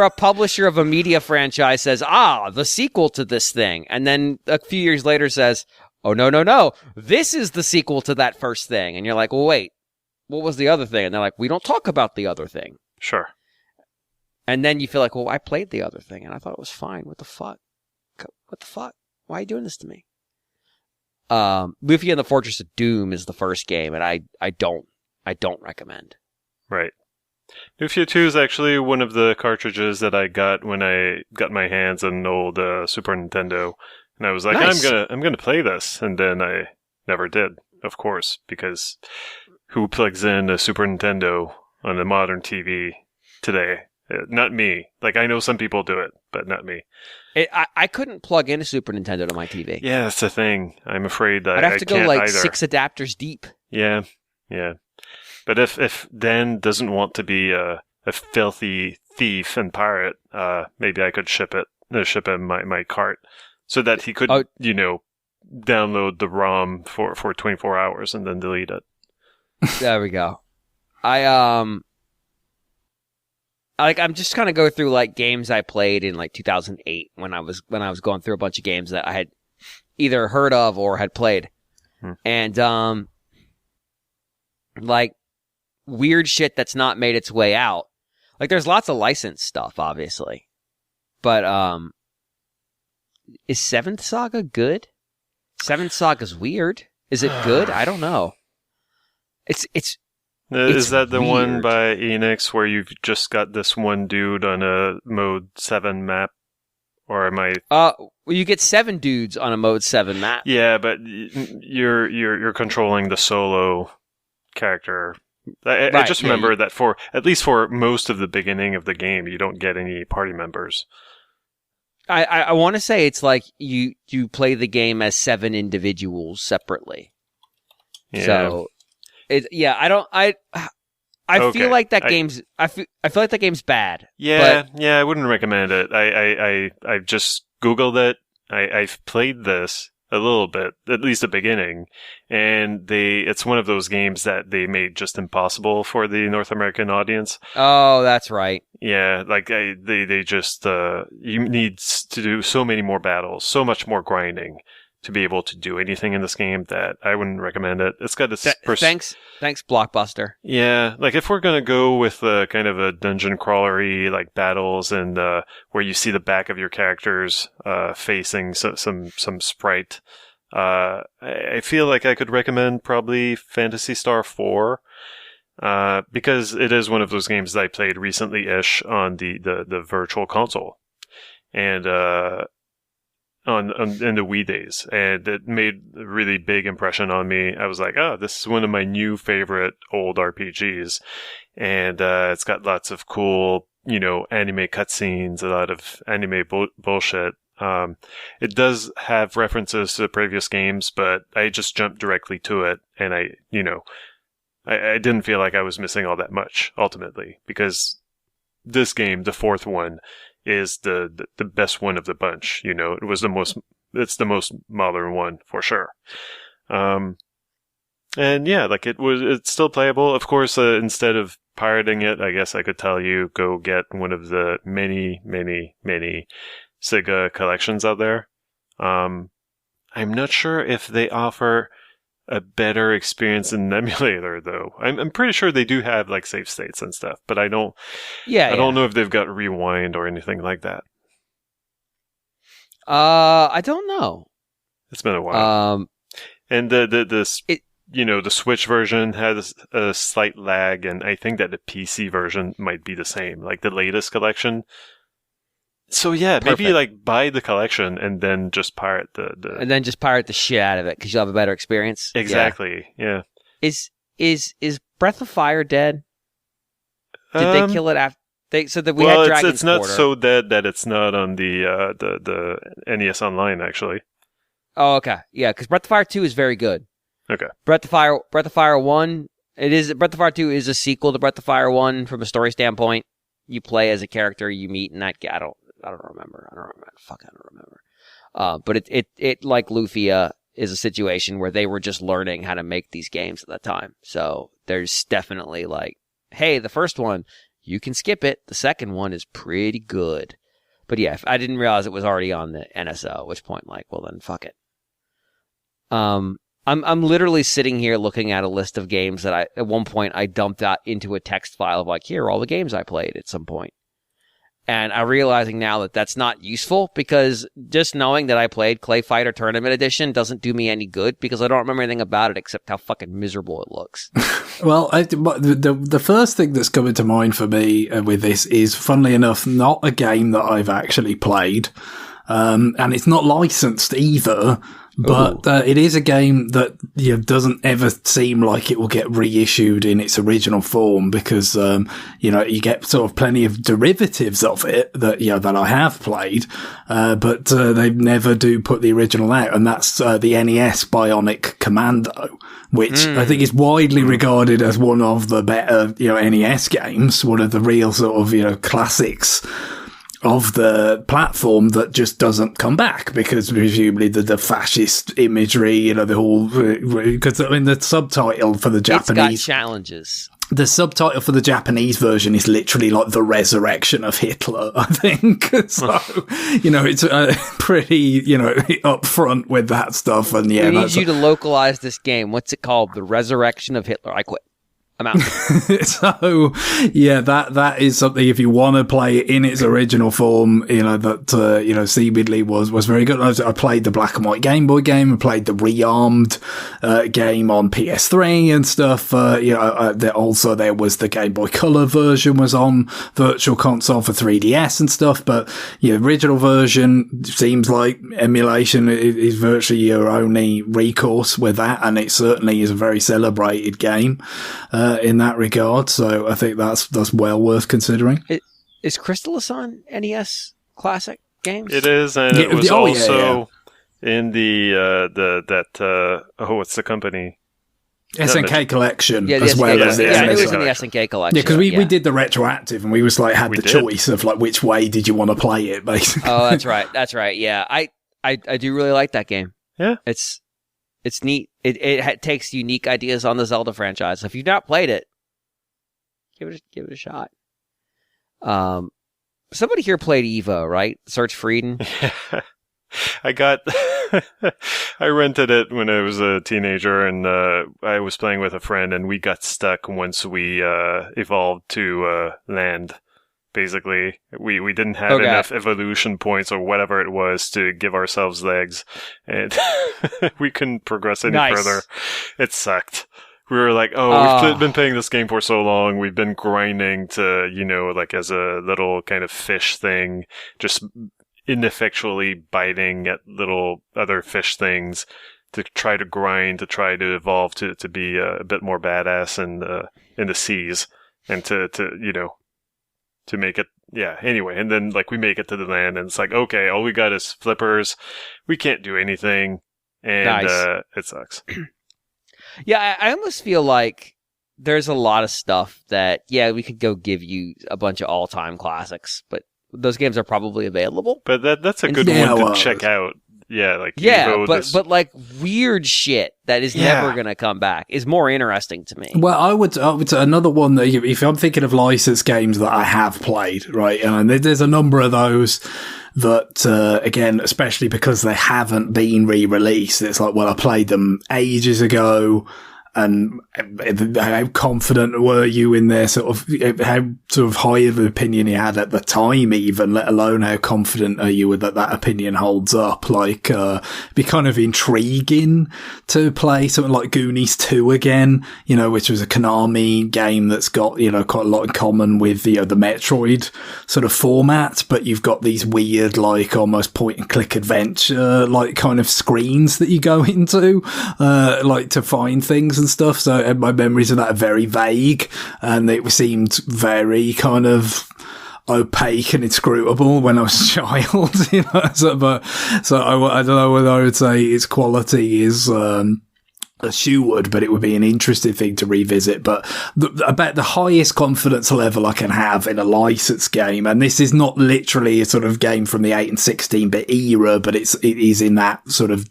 a publisher of a media franchise says, the sequel to this thing, and then a few years later says, oh no, this is the sequel to that first thing, and you're like, well, wait, what was the other thing? And they're like, we don't talk about the other thing. Sure. And then you feel like, well, I played the other thing, and I thought it was fine. What the fuck? Why are you doing this to me? Lufia and the Fortress of Doom is the first game, and I don't recommend. Right. Lufia 2 is actually one of the cartridges that I got when I got my hands on an old Super Nintendo, and I was like, nice. I'm gonna play this, and then I never did, of course, because who plugs in a Super Nintendo on a modern TV today? Not me. Like, I know some people do it, but not me. I couldn't plug in a Super Nintendo to my TV. Yeah, that's the thing. I'm afraid that I'd have to go like either. 6 adapters deep. Yeah. But if Dan doesn't want to be a filthy thief and pirate, maybe I could ship him my cart so that he could, download the ROM for 24 hours and then delete it. There we go. I'm just kind of go through like games I played in like 2008 when I was going through a bunch of games that I had either heard of or had played, and like weird shit that's not made its way out. Like there's lots of licensed stuff, obviously, but is Seventh Saga good? Seventh Saga's weird. Is it good? I don't know. Is that the weird one by Enix where you've just got this one dude on a Mode 7 map? Or am I... Well, you get 7 dudes on a Mode 7 map. Yeah, but you're controlling the solo character. I just remember that at least for most of the beginning of the game, you don't get any party members. I want to say it's like you play the game as 7 individuals separately. Yeah. So I Okay. feel like that game's I feel like that game's bad. Yeah, I wouldn't recommend it. I've just Googled it. I've played this a little bit, at least the beginning, and it's one of those games that they made just impossible for the North American audience. Oh, that's right. Yeah, like they just you need to do so many more battles, so much more grinding to be able to do anything in this game that I wouldn't recommend it. It's got this thanks Blockbuster. Yeah, like if we're gonna go with kind of a dungeon crawlery like battles and where you see the back of your characters facing some sprite, I feel like I could recommend probably Phantasy Star 4. Because it is one of those games that I played recently-ish on the virtual console, and in the Wii days, and it made a really big impression on me. I was like, oh, this is one of my new favorite old RPGs, and it's got lots of cool, anime cutscenes, a lot of anime bullshit. It does have references to the previous games, but I just jumped directly to it, and I didn't feel like I was missing all that much, ultimately, because this game, the 4th one, is the best one of the bunch. It's the most modern one, for sure. And yeah, like it's still playable. Of course, instead of pirating it, I guess I could tell you, go get one of the many, many, many Sega collections out there. I'm not sure if they offer a better experience in an emulator, though. I'm pretty sure they do have like save states and stuff, but I don't know if they've got rewind or anything like that. I don't know. It's been a while. And the Switch version has a slight lag, and I think that the PC version might be the same, like the latest collection. So yeah, Perfect. Maybe like buy the collection and then just pirate and then just pirate the shit out of it because you'll have a better experience. Exactly. Yeah. Is Breath of Fire dead? Did they kill it after? We had Dragon's it's not Quarter. so dead that it's not on the NES Online, actually. Oh, okay, yeah, because Breath of Fire 2 is very good. Okay. Breath of Fire 1. Breath of Fire 2 is a sequel to Breath of Fire 1 from a story standpoint. You play as a character you meet in that. I don't remember. I don't remember. But it like Lufia is a situation where they were just learning how to make these games at that time. So there's definitely like, hey, the first one, you can skip it. The second one is pretty good. But yeah, I didn't realize it was already on the NSO, at which point, like, well then, fuck it. I'm literally sitting here looking at a list of games that at one point I dumped out into a text file of like, here are all the games I played at some point. And I'm realizing now that that's not useful because just knowing that I played Clay Fighter Tournament Edition doesn't do me any good because I don't remember anything about it except how fucking miserable it looks. Well, the first thing that's coming to mind for me with this is, funnily enough, not a game that I've actually played. And it's not licensed either. But it is a game that doesn't ever seem like it will get reissued in its original form because you get sort of plenty of derivatives of it that that I have played, but they never do put the original out, and that's the NES Bionic Commando, which I think is widely regarded as one of the better NES games, one of the real sort of classics of the platform that just doesn't come back because presumably the fascist imagery, the whole, because I mean the subtitle for the Japanese, it's got challenges. The subtitle for the Japanese version is literally like the resurrection of Hitler, I think. So, it's pretty, upfront with that stuff. And yeah, we need you to localize this game. What's it called? The Resurrection of Hitler. I quit. I'm out. So, yeah, that is something, if you want to play it in its original form, that, seemingly was very good. I played the black and white Game Boy game. I played the Rearmed, game on PS3 and stuff. Also there was the Game Boy Color version was on Virtual Console for 3DS and stuff. But, original version seems like emulation is virtually your only recourse with that. And it certainly is a very celebrated game. In that regard, so I think that's well worth considering. Is Crystalis on NES Classic? games? It is, and it was also in what's the company? SNK collection, as well as I knew it was in the SNK collection. Yeah, because we did the retroactive, and we was like had the choice of like which way did you want to play it, basically. Oh, that's right. Yeah, I do really like that game. Yeah, it's neat. It takes unique ideas on the Zelda franchise. If you've not played it, give it a shot. Somebody here played Evo, right? Search for Eden. I rented it when I was a teenager, and I was playing with a friend, and we got stuck once we evolved to land. Basically, we didn't have enough evolution points or whatever it was to give ourselves legs, and we couldn't progress any further. It sucked. We were like, we've been playing this game for so long. We've been grinding to, like as a little kind of fish thing, just ineffectually biting at little other fish things to try to grind, to try to evolve to be a bit more badass in the seas, and to make it, anyway. And then we make it to the land, and it's like, okay, all we got is flippers. We can't do anything, and it sucks. Yeah, I almost feel like there's a lot of stuff that, we could go give you a bunch of all-time classics, but those games are probably available. But that's a good one to check out. Yeah, Evo, but like weird shit that is never going to come back is more interesting to me. Well, I would another one that if I'm thinking of licensed games that I have played, right, and there's a number of those that, again, especially because they haven't been re-released, it's like, well, I played them ages ago, and how confident were you in their how high of an opinion you had at the time, even, let alone how confident are you that opinion holds up? It'd be kind of intriguing to play something like Goonies 2 again, which was a Konami game that's got, quite a lot in common with the Metroid sort of format, but you've got these weird, almost point and click adventure, kind of screens that you go into, to find things and stuff. So my memories of that are very vague, and it seemed very kind of opaque and inscrutable when I was a child, So I don't know whether I would say its quality is assured, but it would be an interesting thing to revisit. But about the highest confidence level I can have in a licensed game, and this is not literally a sort of game from the 8 and 16-bit era, but it is in that sort of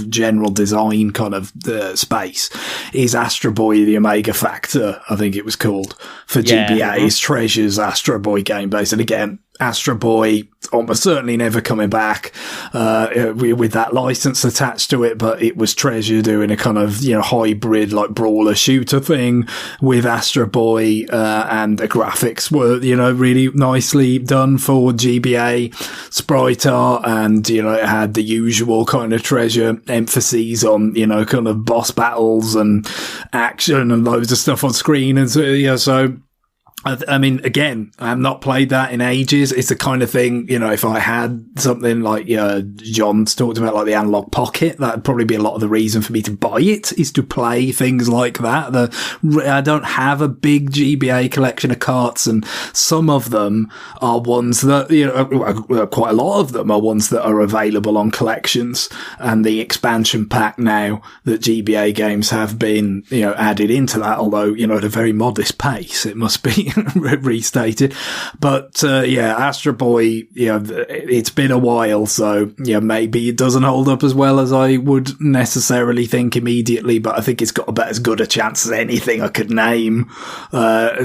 general design kind of space, is Astro Boy: The Omega Factor, I think it was called, for GBA's Treasures Astro Boy game base. And again, Astro Boy almost certainly never coming back with that license attached to it, but it was Treasure doing a kind of hybrid brawler shooter thing with Astro Boy, and the graphics were really nicely done for GBA sprite art, and it had the usual kind of Treasure emphases on kind of boss battles and action and loads of stuff on screen, and so I mean, again, I have not played that in ages. It's the kind of thing, if I had something like, John's talked about, like the Analog Pocket, that'd probably be a lot of the reason for me to buy it, is to play things like that. I don't have a big GBA collection of carts, and some of them are ones that, quite a lot of them are ones that are available on collections, and the expansion pack now that GBA games have been, added into that, although, at a very modest pace, it must be restated. But Astro Boy, it's been a while, so maybe it doesn't hold up as well as I would necessarily think immediately, but I think it's got about as good a chance as anything I could name,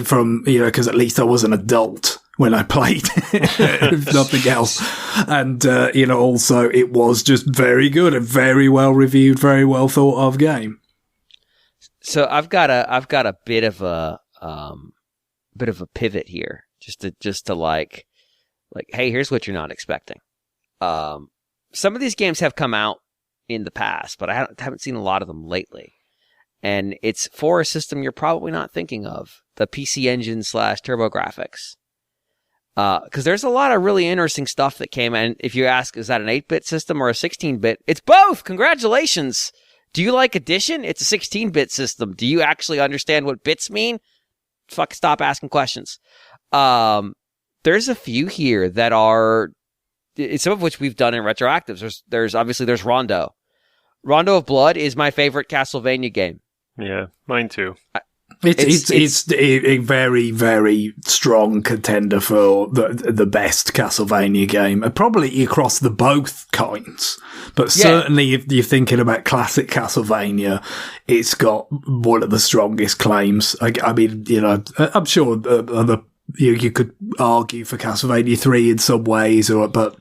from because at least I was an adult when I played if nothing else. And also it was just very good, a very well reviewed, very well thought of game. So I've got a bit of a pivot here, just to like, hey, here's what you're not expecting. Some of these games have come out in the past, but I haven't seen a lot of them lately. And it's for a system you're probably not thinking of, the PC Engine / TurboGrafx. Because there's a lot of really interesting stuff that came in. If you ask, is that an 8-bit system or a 16-bit? It's both! Congratulations! Do you like addition? It's a 16-bit system. Do you actually understand what bits mean? Stop asking questions. There's a few here that are some of which we've done in retroactives. There's Rondo. Rondo of Blood is my favorite Castlevania game. Yeah, mine too. It's a very, very strong contender for the best Castlevania game, probably across the both kinds. But certainly, if you're thinking about classic Castlevania, it's got one of the strongest claims. I mean, I'm sure you could argue for Castlevania 3 in some ways, but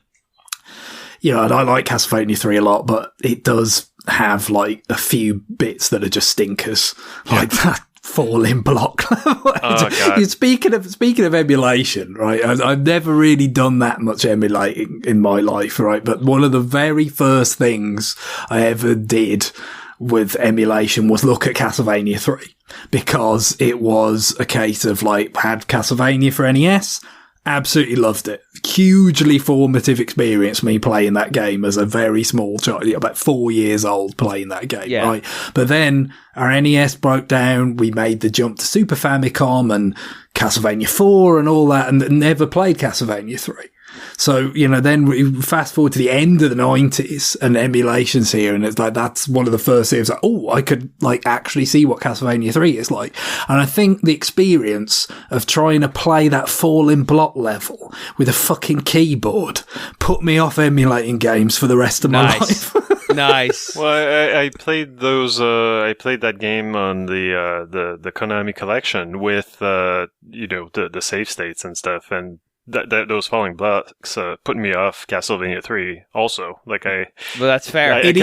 and I like Castlevania 3 a lot, but it does have like a few bits that are just stinkers, like that falling block. Oh, God. Speaking of emulation, right? I've never really done that much emulating in my life, right? But one of the very first things I ever did with emulation was look at Castlevania 3, because it was a case of like, had Castlevania for NES, absolutely loved it. Hugely formative experience, me playing that game as a very small child, about 4 years old, playing that game, right? But then our NES broke down, we made the jump to Super Famicom and Castlevania 4 and all that, and never played Castlevania 3. So, then we fast forward to the end of the 90s and emulations here, and it's like, that's one of the first things, like, oh, I could like actually see what Castlevania 3 is like. And I think the experience of trying to play that falling block level with a fucking keyboard put me off emulating games for the rest of my life. Nice. Well, I played those. I played that game on the Konami collection with the save states and stuff, and those falling blocks put me off Castlevania 3 also. Like well, that's fair. It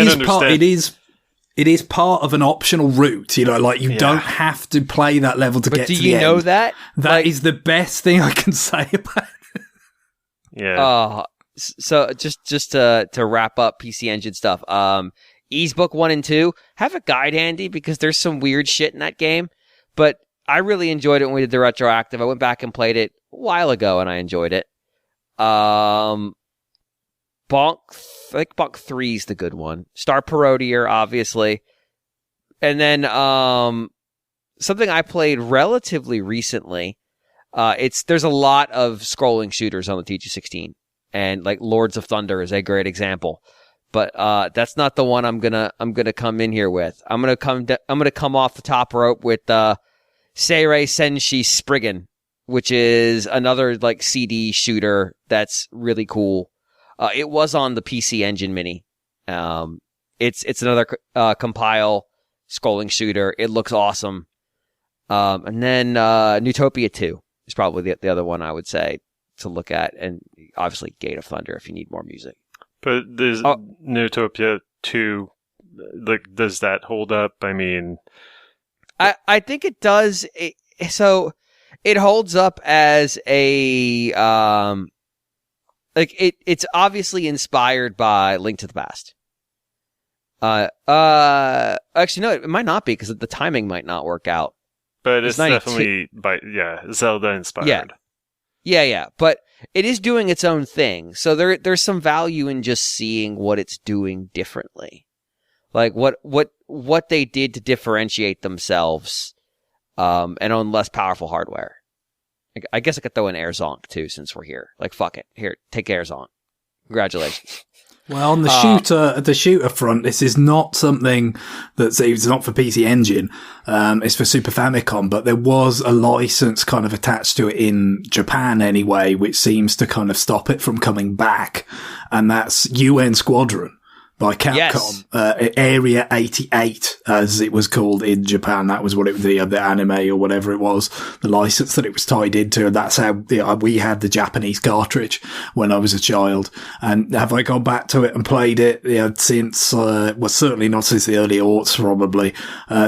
is part of an optional route, like you don't have to play that level to get to the end. Do you know that? That is the best thing I can say about it. Yeah. So just to wrap up PC Engine stuff, Ease Book 1 and 2, have a guide handy because there's some weird shit in that game, but I really enjoyed it when we did the retroactive. I went back and played it a while ago, and I enjoyed it. Bonk 3 is the good one. Star Parodier, obviously. And then something I played relatively recently. There's a lot of scrolling shooters on the T216, and like Lords of Thunder is a great example. But that's not the one I'm gonna come in here with. I'm gonna come off the top rope with Seirei Senshi Spriggan, which is another like CD shooter that's really cool. It was on the PC Engine Mini. It's another compile scrolling shooter. It looks awesome. And then Newtopia 2 is probably the other one I would say to look at, and obviously Gate of Thunder if you need more music. But there's Newtopia 2, like, does that hold up? I mean, I think it does. So it holds up as a it's obviously inspired by Link to the Past. Actually, no, it might not be because the timing might not work out. But it's definitely Zelda inspired. Yeah. But it is doing its own thing. So there's some value in just seeing what it's doing differently. Like what they did to differentiate themselves, and on less powerful hardware. I guess I could throw in Air Zonk too, since we're here. Like, fuck it. Here, take Air Zonk. Congratulations. Well, on the shooter front, this is not something it's not for PC Engine. It's for Super Famicom, but there was a license kind of attached to it in Japan anyway, which seems to kind of stop it from coming back. And that's UN Squadron by Capcom. Yes. Area 88, as it was called in Japan. That was what it was, the anime or whatever it was, the license that it was tied into. And that's how we had the Japanese cartridge when I was a child. And have I gone back to it and played it since, certainly not since the early aughts, probably.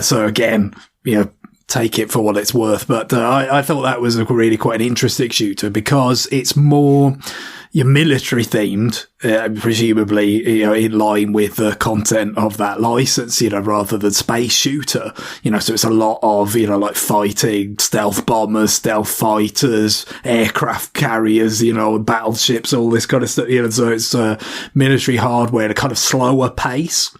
So again, take it for what it's worth. But I thought that was a really quite an interesting shooter because it's more military themed, presumably, in line with the content of that license, rather than space shooter, so it's a lot of, like fighting, stealth bombers, stealth fighters, aircraft carriers, battleships, all this kind of stuff, so it's military hardware at a kind of slower pace.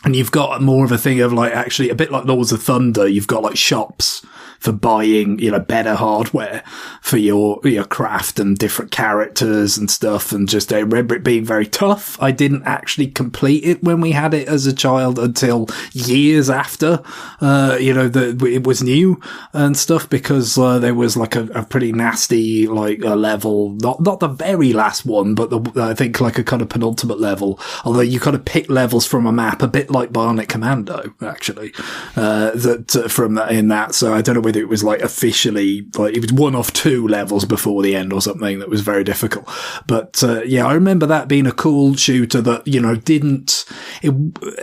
And you've got more of a thing of like, actually a bit like Lords of Thunder, you've got like shops for buying, better hardware for your craft and different characters and stuff. And just, I remember it being very tough. I didn't actually complete it when we had it as a child until years after, it was new and stuff, because there was like a pretty nasty, like a level, not the very last one, but I think like a kind of penultimate level, although you kind of pick levels from a map, a bit like Bionic Commando, actually, in that. So I don't know whether it was like officially, like it was one of two levels before the end or something that was very difficult. But, I remember that being a cool shooter that,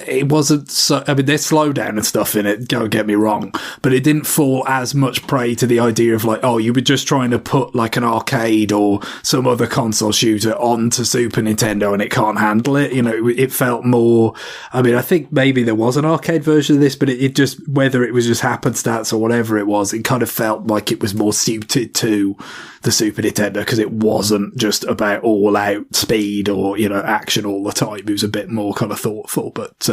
it wasn't so, I mean, there's slowdown and stuff in it, don't get me wrong, but it didn't fall as much prey to the idea of like, oh, you were just trying to put like an arcade or some other console shooter onto Super Nintendo and it can't handle it. It felt more, I mean, I think maybe there was an arcade version of this, but it just, whether it was just happenstance or whatever it was, it kind of felt like it was more suited to the Super Nintendo, because it wasn't just about all out speed or, action all the time. It was a bit more kind of thoughtful, but,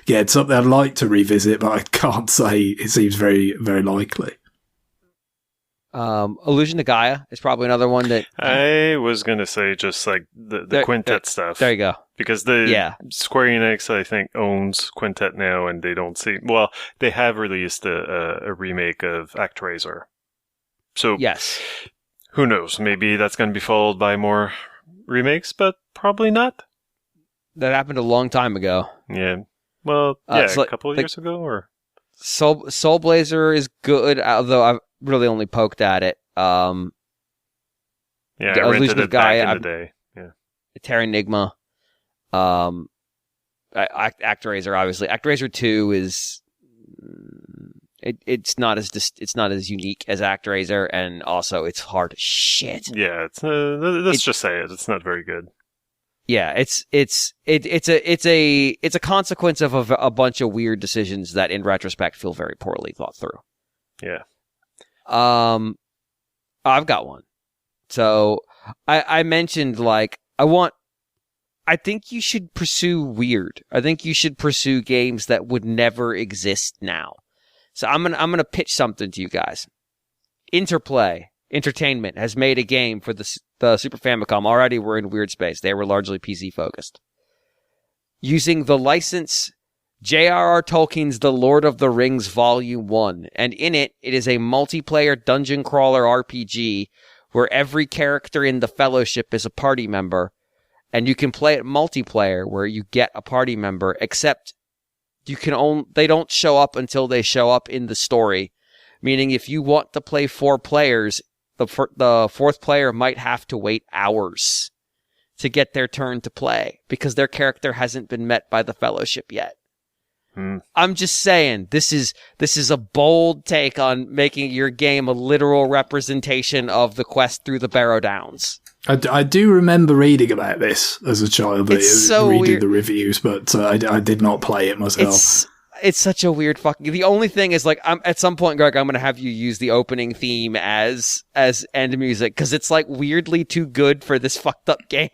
it's something I'd like to revisit, but I can't say it seems very, very likely. Illusion to Gaia is probably another one that I was going to say, just like the Quintet stuff. There you go. Because Square Enix, I think, owns Quintet now, and they don't see, well, they have released a remake of ActRaiser. So, yes. Who knows? Maybe that's going to be followed by more remakes, but probably not. That happened a long time ago. Yeah. Well, a couple of years ago, or Soul Blazer is good, although I've really only poked at it. I rented it back in the day. Yeah. Terranigma. ActRaiser, obviously. ActRaiser 2 is it's not as unique as ActRaiser, and also it's hard as shit. Yeah, let's just say it. It's not very good. Yeah, it's a consequence of a bunch of weird decisions that, in retrospect, feel very poorly thought through. Yeah. I've got one. So I mentioned, like, I think you should pursue weird. I think you should pursue games that would never exist now. So I'm gonna pitch something to you guys. Interplay Entertainment has made a game for the Super Famicom. Already we're in weird space. They were largely PC focused. Using the license J.R.R. Tolkien's The Lord of the Rings Volume 1. And in it is a multiplayer dungeon crawler RPG where every character in the Fellowship is a party member. And you can play it multiplayer where you get a party member, except they don't show up until they show up in the story. Meaning if you want to play 4 players, the 4th player might have to wait hours to get their turn to play because their character hasn't been met by the Fellowship yet. I'm just saying, this is a bold take on making your game a literal representation of the quest through the Barrow Downs. I do remember reading about this as a child, reading weird. The reviews, but I did not play it myself. It's such a weird fucking... The only thing is, like, at some point, Greg, I'm going to have you use the opening theme as end music, because it's, like, weirdly too good for this fucked up game.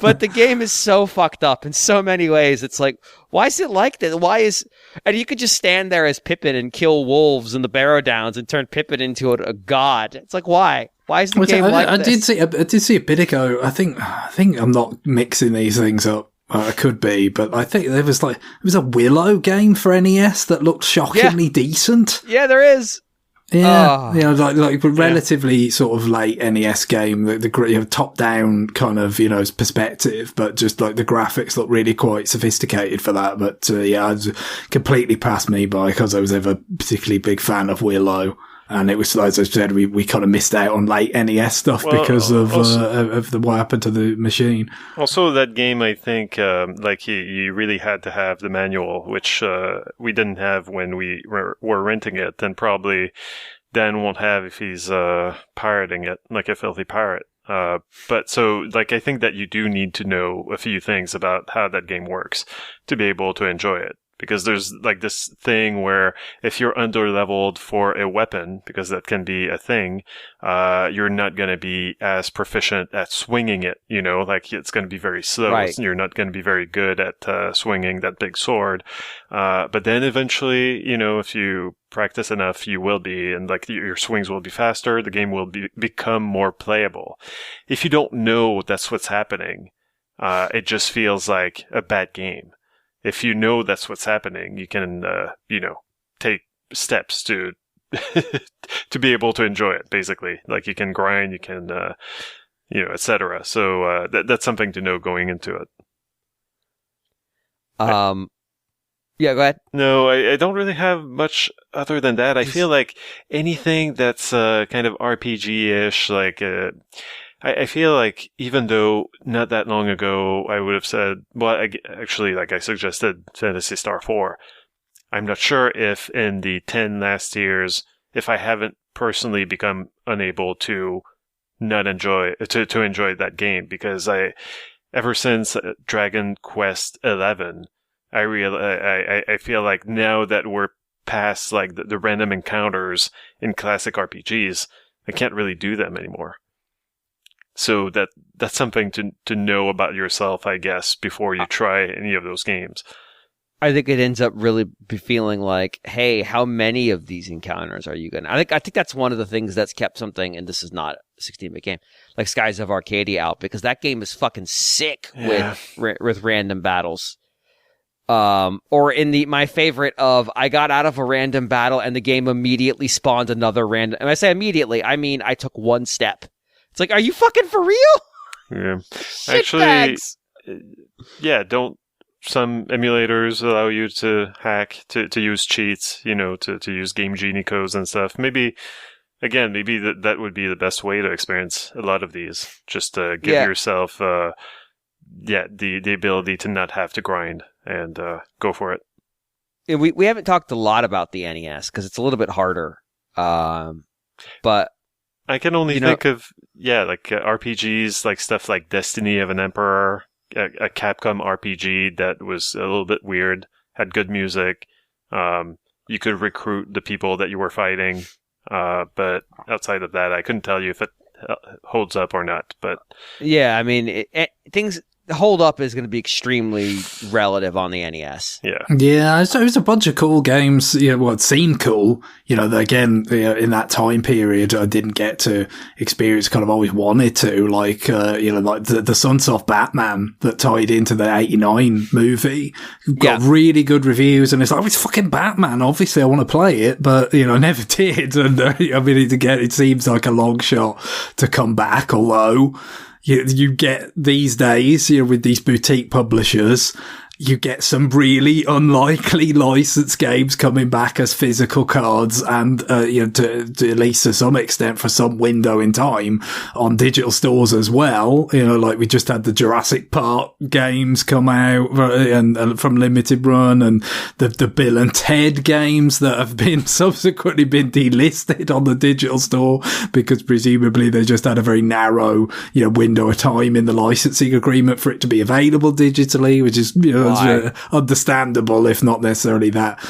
But the game is so fucked up in so many ways. It's like, why is it like that? And you could just stand there as Pippin and kill wolves in the Barrow Downs and turn Pippin into a god. It's like, why? Why is the game like this? I did see a bit ago. I think I'm not mixing these things up. I could be, but I think there was a Willow game for NES that looked shockingly decent. Yeah, there is. Yeah, like relatively sort of late NES game. The top down kind of perspective, but just like the graphics look really quite sophisticated for that. But it completely passed me by because I was never a particularly big fan of Willow. And it was, as I said, we kind of missed out on late NES stuff because of what happened to the machine. Also, that game, I think, you really had to have the manual, which we didn't have when we were renting it, and probably Dan won't have if he's pirating it, like a filthy pirate. But so, like, I think that you do need to know a few things about how that game works to be able to enjoy it. because there's like this thing where if you're under-leveled for a weapon, because that can be a thing, you're not going to be as proficient at swinging it, like it's going to be very slow. Right. You're not going to be very good at swinging that big sword. But then eventually, if you practice enough, you will be, and like your swings will be faster, the game will become more playable. If you don't know that's what's happening, it just feels like a bad game. If you know that's what's happening, you can, take steps to to be able to enjoy it, basically. Like you can grind, you can, etc. So that's something to know going into it. Yeah, go ahead. No, I don't really have much other than that. I feel like anything that's kind of RPG-ish, like I feel like even though not that long ago I would have said, well, actually, like I suggested Phantasy Star 4, I'm not sure if in the 10 last years, if I haven't personally become unable to not enjoy, to enjoy that game, because ever since Dragon Quest 11, I feel like now that we're past like the random encounters in classic RPGs, I can't really do them anymore. So that's something to know about yourself, I guess, before you try any of those games. I think it ends up really feeling like, hey, how many of these encounters are you going to... I think that's one of the things that's kept something, and this is not a 16-bit game, like Skies of Arcadia out, because that game is fucking sick with random battles. Or in my favorite of, I got out of a random battle and the game immediately spawned another random... And I say immediately, I mean I took one step. It's like, are you fucking for real? Yeah. Actually, some emulators allow you to hack, to use cheats, to use Game Genie codes and stuff. Maybe that would be the best way to experience a lot of these. Just to give yourself, the ability to not have to grind and go for it. Yeah, we haven't talked a lot about the NES because it's a little bit harder. But I can only think of, like RPGs, like stuff like Destiny of an Emperor, a Capcom RPG that was a little bit weird, had good music. You could recruit the people that you were fighting. But outside of that, I couldn't tell you if it holds up or not. But yeah, I mean, things... hold up is going to be extremely relative on the NES. Yeah, so it was a bunch of cool games, it seemed cool, again, in that time period, I didn't get to experience, kind of always wanted to, like, like the Sunsoft Batman that tied into the 89 movie, got really good reviews, and it's like, it's fucking Batman, obviously I want to play it, but, I never did, and, it seems like a long shot to come back, although... You get these days, with these boutique publishers, you get some really unlikely licensed games coming back as physical cards and, to at least to some extent for some window in time on digital stores as well. Like we just had the Jurassic Park games come out and from Limited Run, and the Bill and Ted games that have been subsequently been delisted on the digital store because presumably they just had a very narrow, window of time in the licensing agreement for it to be available digitally, which is, understandable, if not necessarily that,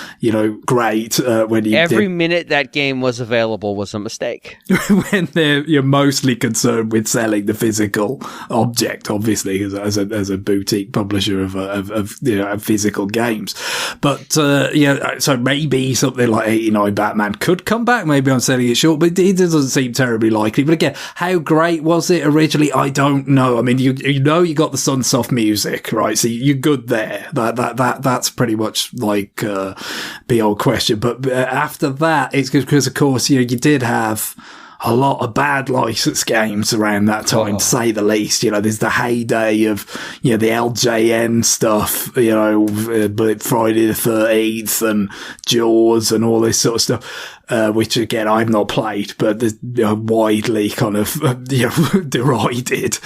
great, when you every minute that game was available was a mistake. When you're mostly concerned with selling the physical object, obviously, as a boutique publisher of physical games. But, so maybe something like 89 Batman could come back. Maybe I'm selling it short, but it doesn't seem terribly likely. But again, how great was it originally? I don't know. I mean, you got the Sunsoft music, right? So you're good there. That's pretty much like the old question. But after that, it's because of course you did have a lot of bad licensed games around that time, to say the least. There's the heyday of the LJN stuff, Friday the 13th and Jaws and all this sort of stuff. which again I've not played, but widely kind of derided.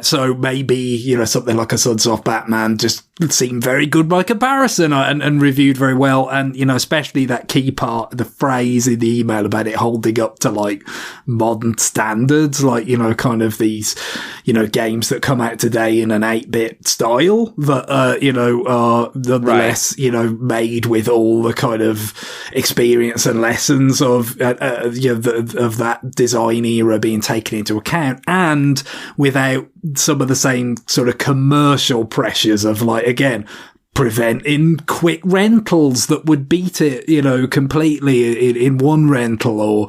So maybe something like a Sunsoft Batman just seemed very good by comparison, and reviewed very well, and especially that key part, the phrase in the email about it holding up to like modern standards, like kind of these games that come out today in an 8-bit style that are nonetheless made with all the kind of experience and lessons of that design era being taken into account, and without some of the same sort of commercial pressures of like, again, preventing quick rentals that would beat it, completely in one rental, or,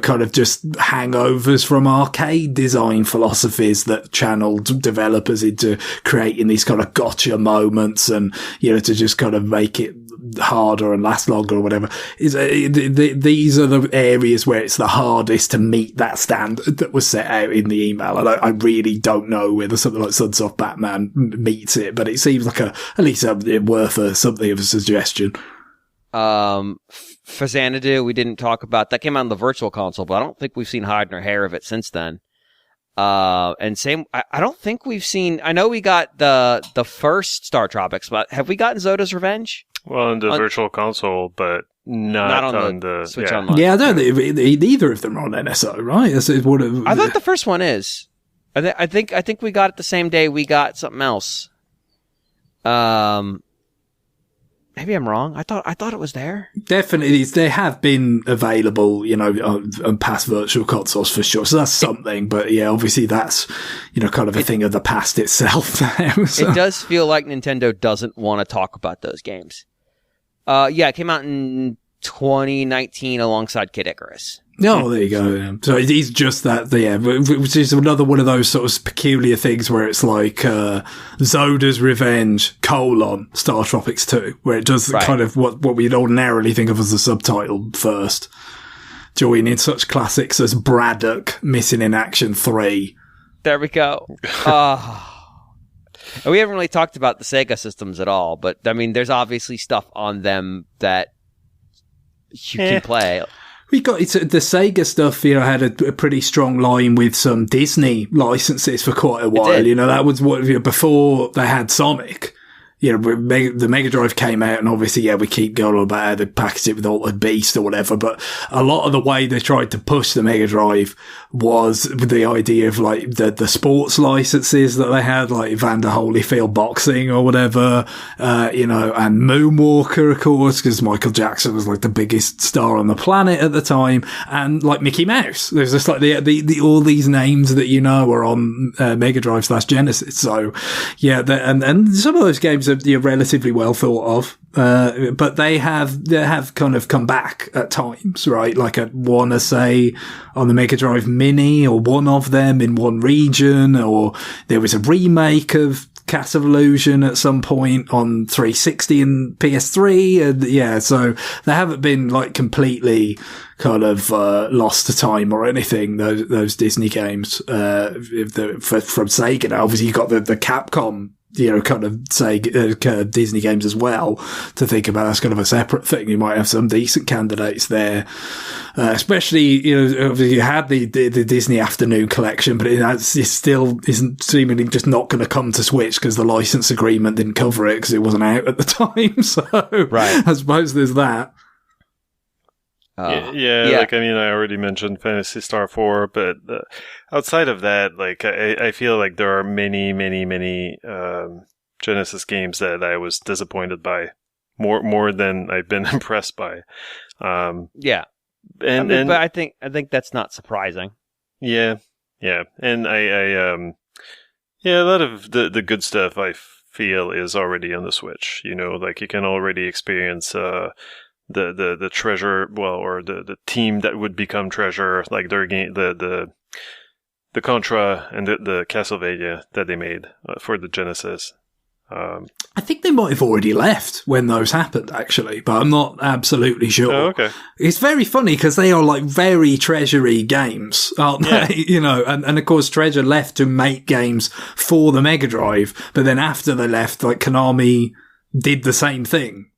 kind of just hangovers from arcade design philosophies that channeled developers into creating these kind of gotcha moments and, to just kind of make it harder and last longer or whatever. These are the areas where it's the hardest to meet that standard that was set out in the email. And I really don't know whether something like Sunsoft Batman meets it, but it seems like at least worth something of a suggestion. For Xanadu, we didn't talk about that. Came out on the Virtual Console, but I don't think we've seen hide nor hair of it since then. And same, I don't think we've seen. I know we got the first Star Tropics, but have we gotten Zoda's Revenge? Well, in the Virtual Console, but not on the Switch Online. Yeah, I don't think either of them are on NSO, right? I thought the first one is. I think we got it the same day we got something else. Maybe I'm wrong. I thought it was there. Definitely, they have been available, on past Virtual Consoles for sure. So that's something. But yeah, obviously that's, kind of a thing of the past itself now. So. It does feel like Nintendo doesn't want to talk about those games. Yeah, it came out in 2019 alongside Kid Icarus. Oh, there you go. Yeah. So it is just that, which is another one of those sort of peculiar things where it's like Zoda's Revenge, Star Tropics 2, where it does kind of what we'd ordinarily think of as a subtitle first. Joining such classics as Braddock, Missing in Action 3. There we go. And we haven't really talked about the Sega systems at all, but I mean, there's obviously stuff on them that you can play. We got the Sega stuff, had a pretty strong line with some Disney licenses for quite a while. That was what, before they had Sonic. The Mega Drive came out, and obviously, we keep going on about how they packaged it with Altered Beast or whatever, but a lot of the way they tried to push the Mega Drive was with the idea of like the sports licenses that they had, like Evander Holyfield boxing or whatever, and Moonwalker, of course, because Michael Jackson was like the biggest star on the planet at the time, and like Mickey Mouse. There's just like the all these names that are on Mega Drive / Genesis. So yeah, and some of those games are relatively well thought of, but they have kind of come back at times, right? Like I want to say on the Mega Drive Mini, or one of them in one region, or there was a remake of Castle of Illusion at some point on 360 and PS3, and so they haven't been like completely kind of lost to time or anything. Those Disney games from Sega. Now, obviously, you got the Capcom. Kind of say Disney games as well to think about. That's kind of a separate thing. You might have some decent candidates there, especially obviously you had the Disney Afternoon Collection, but it still isn't seemingly just not going to come to Switch because the license agreement didn't cover it because it wasn't out at the time. So I suppose there's that. Like I already mentioned Phantasy Star 4, but outside of that, like I feel like there are many Genesis games that I was disappointed by more than I've been impressed by. But I think that's not surprising. Yeah, and a lot of the good stuff I feel is already on the Switch. Like you can already experience the treasure, or the team that would become treasure, like their game, the Contra and the Castlevania that they made for the Genesis. I think they might have already left when those happened, actually, but I'm not absolutely sure. Oh, okay. It's very funny because they are like very treasury games, aren't they? And of course Treasure left to make games for the Mega Drive, but then after they left, like Konami did the same thing.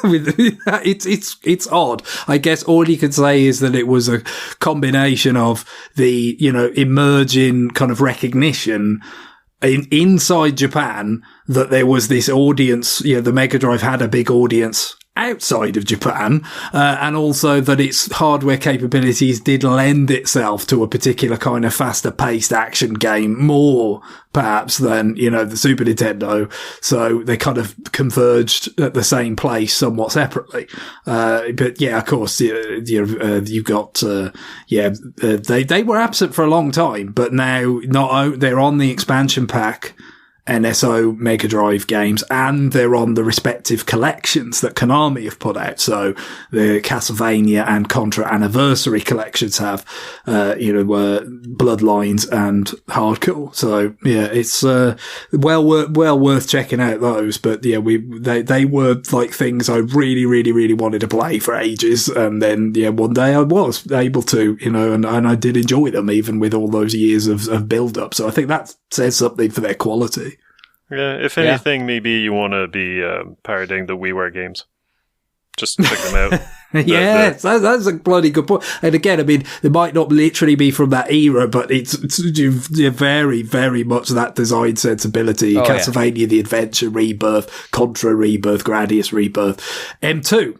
It's odd. I guess all you could say is that it was a combination of the, emerging kind of recognition inside Japan that there was this audience, the Mega Drive had a big audience outside of Japan, and also that its hardware capabilities did lend itself to a particular kind of faster paced action game more perhaps than, the Super Nintendo. So they kind of converged at the same place somewhat separately. But yeah, of course, you've got, they were absent for a long time, but now they're on the expansion pack NSO Mega Drive games, and they're on the respective collections that Konami have put out. So the Castlevania and Contra Anniversary collections have, Bloodlines and Hardcore. So yeah, it's well worth checking out those. But yeah, they were like things I really, really, really wanted to play for ages, and then one day I was able to, and I did enjoy them even with all those years of build up. So I think that says something for their quality. Yeah, if anything, maybe you want to be pirating the WiiWare games. Just check them out. That's a bloody good point. And again, I mean, they might not literally be from that era, but it's very, very much that design sensibility. Castlevania, The Adventure Rebirth, Contra Rebirth, Gradius Rebirth, M2.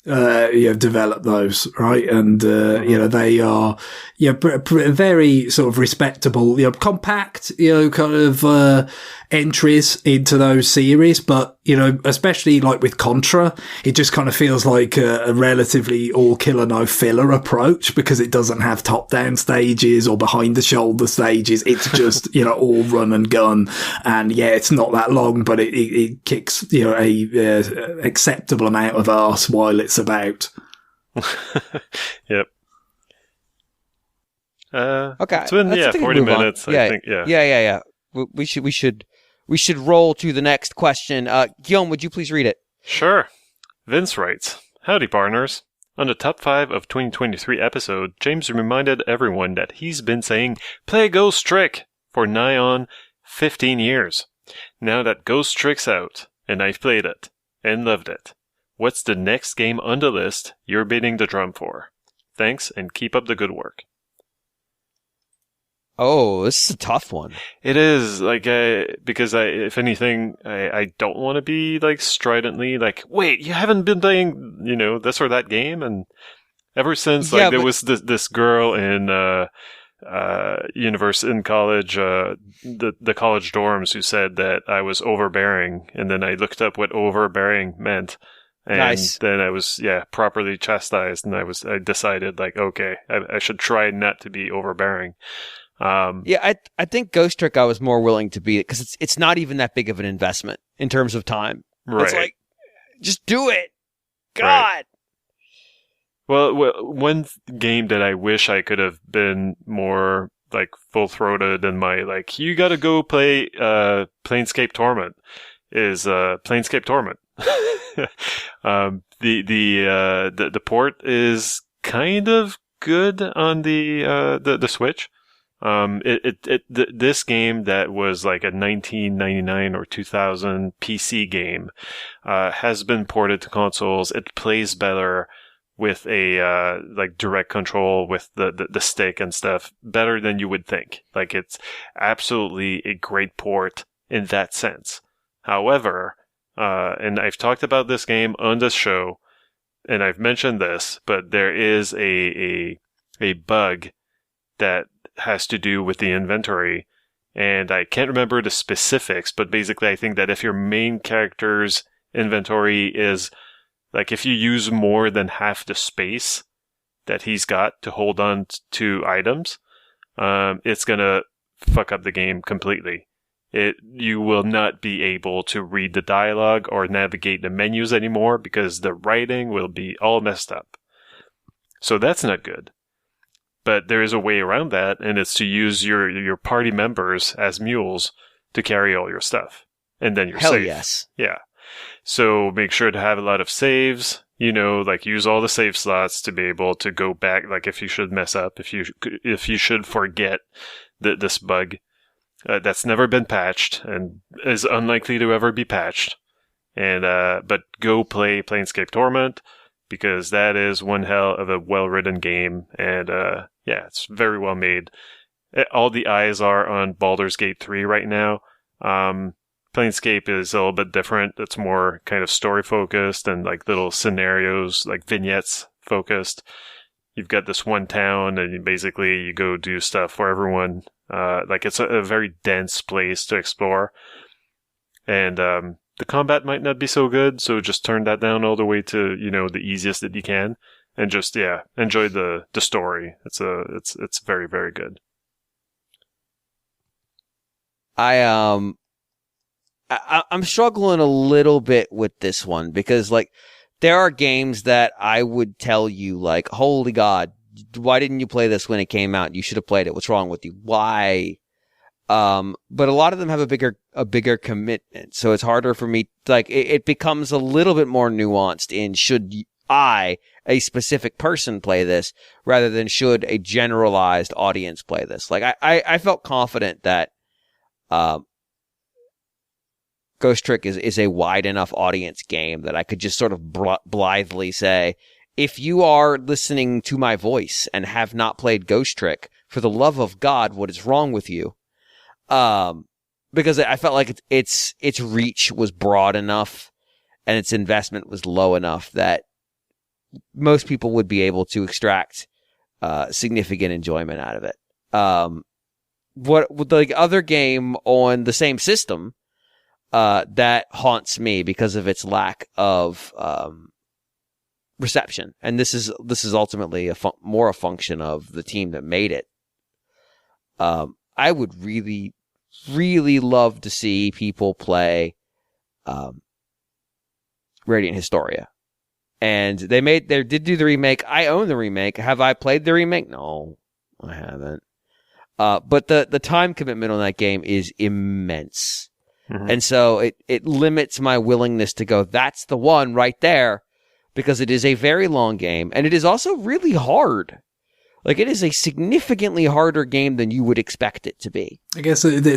Developed those, right? And, they are, very sort of respectable, compact, kind of, entries into those series. But, especially like with Contra, it just kind of feels like a relatively all killer no filler approach because it doesn't have top down stages or behind the shoulder stages. It's just, all run and gun. And yeah, it's not that long, but it kicks, a acceptable amount of arse while it's about. Yep. Okay. It's been 40 minutes. I think. Yeah. We should roll to the next question. Guillaume, would you please read it? Sure. Vince writes, "Howdy, partners. On the Top 5 of 2023 episode, James reminded everyone that he's been saying, 'Play Ghost Trick' for nigh on 15 years. Now that Ghost Trick's out, and I've played it, and loved it, what's the next game on the list you're beating the drum for? Thanks, and keep up the good work." Oh, this is a tough one. It is, because if anything, I don't want to be, stridently, wait, you haven't been playing, this or that game? And ever since, there was this girl in, in college, the college dorms who said that I was overbearing, and then I looked up what overbearing meant. And then I was, properly chastised, and I decided, okay, I should try not to be overbearing. I think Ghost Trick I was more willing to beat it because it's not even that big of an investment in terms of time. Right. It's like, just do it. God. Right. Well, one game that I wish I could have been more full-throated in my you got to go play Planescape Torment is Planescape Torment. The port is kind of good on the Switch. This game that was like a 1999 or 2000 PC game, has been ported to consoles. It plays better with a, direct control with the stick and stuff, better than you would think. It's absolutely a great port in that sense. However, and I've talked about this game on this show, and I've mentioned this, but there is a bug that has to do with the inventory, and I can't remember the specifics, but basically I think that if your main character's inventory is, if you use more than half the space that he's got to hold on to items, it's gonna fuck up the game completely. You will not be able to read the dialogue or navigate the menus anymore because the writing will be all messed up. So that's not good. But there is a way around that, and it's to use your party members as mules to carry all your stuff. And then you're safe. Hell yes. Yeah. So make sure to have a lot of saves, use all the save slots to be able to go back, if you should mess up, if you should forget this bug. That's never been patched and is unlikely to ever be patched. and but go play Planescape Torment, because that is one hell of a well-written game, and yeah, it's very well made. All the eyes are on Baldur's Gate 3 right now. Planescape is a little bit different. It's more kind of story-focused and like little scenarios, like vignettes focused. You've got this one town, and you go do stuff for everyone. Like it's a very dense place to explore. And the combat might not be so good, so just turn that down all the way to, the easiest that you can, and just enjoy the story. It's very, very good. I'm struggling a little bit with this one because like there are games that I would tell you like, holy God, why didn't you play this when it came out? You should have played it. What's wrong with you? Why? But a lot of them have a bigger commitment, so it's harder for me. Like it becomes a little bit more nuanced in should I, a specific person, play this rather than should a generalized audience play this. Like I felt confident that Ghost Trick is a wide enough audience game that I could just sort of blithely say, if you are listening to my voice and have not played Ghost Trick, for the love of God, what is wrong with you? Because I felt like its reach was broad enough and its investment was low enough that most people would be able to extract significant enjoyment out of it. What the other game on the same system that haunts me because of its lack of reception, and this is ultimately more a function of the team that made it. I would really, really love to see people play Radiant Historia. And they did do the remake. I own the remake. Have I played the remake? No, I haven't. But the time commitment on that game is immense. Mm-hmm. And so it limits my willingness to go, that's the one right there, because it is a very long game. And it is also really hard. Like, it is a significantly harder game than you would expect it to be. I guess, isn't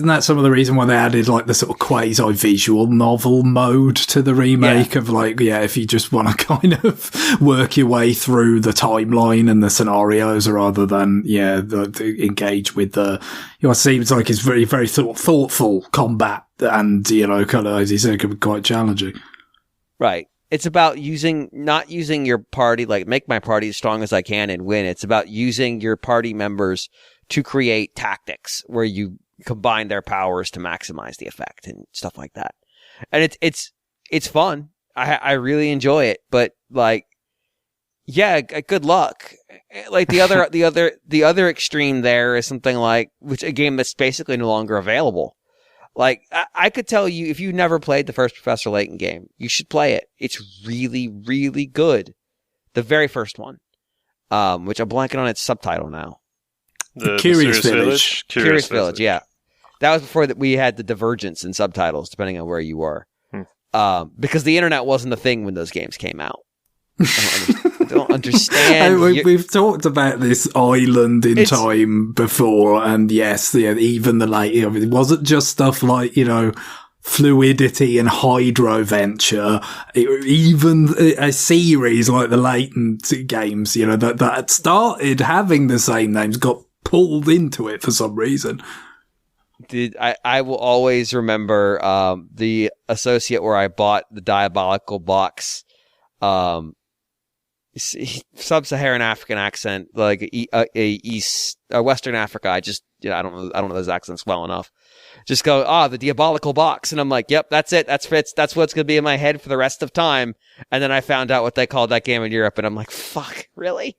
that some of the reason why they added, like, the sort of quasi-visual novel mode to the remake of, like, if you just want to kind of work your way through the timeline and the scenarios rather than, engage with the, it seems like it's very, very thoughtful combat and, kind of, as you said, can be quite challenging. Right. It's about not using your party, like make my party as strong as I can and win. It's about using your party members to create tactics where you combine their powers to maximize the effect and stuff like that. And it's fun. I really enjoy it, but like, good luck. Like the other extreme there is something like, a game that's basically no longer available. Like, I could tell you, if you've never played the first Professor Layton game, you should play it. It's really, really good. The very first one, which I'm blanking on its subtitle now. The Curious Village. Curious Village, yeah. That was before that we had the divergence in subtitles, depending on where you were. Because the internet wasn't a thing when those games came out. I don't understand. We've talked about this island in time before, and yes, even the late, it wasn't just stuff like, fluidity and hydroventure. Even a series like the latent games, that started having the same names, got pulled into it for some reason. I will always remember the associate where I bought the Diabolical box. Sub-Saharan African accent, like Western Africa. I just, I don't know those accents well enough. Just go, the Diabolical box, and I'm like, yep, that's it. That's what's gonna be in my head for the rest of time. And then I found out what they called that game in Europe, and I'm like, fuck, really?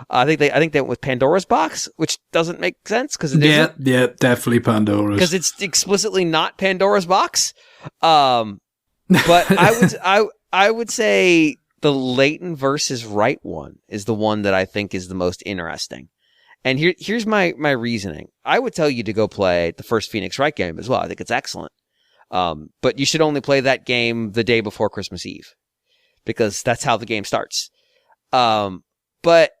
I think they went with Pandora's Box, which doesn't make sense because it isn't. Yeah, definitely Pandora's, because it's explicitly not Pandora's Box. But I would say the Layton versus Wright one is the one that I think is the most interesting. And here's my reasoning. I would tell you to go play the first Phoenix Wright game as well. I think it's excellent. But you should only play that game the day before Christmas Eve, because that's how the game starts. But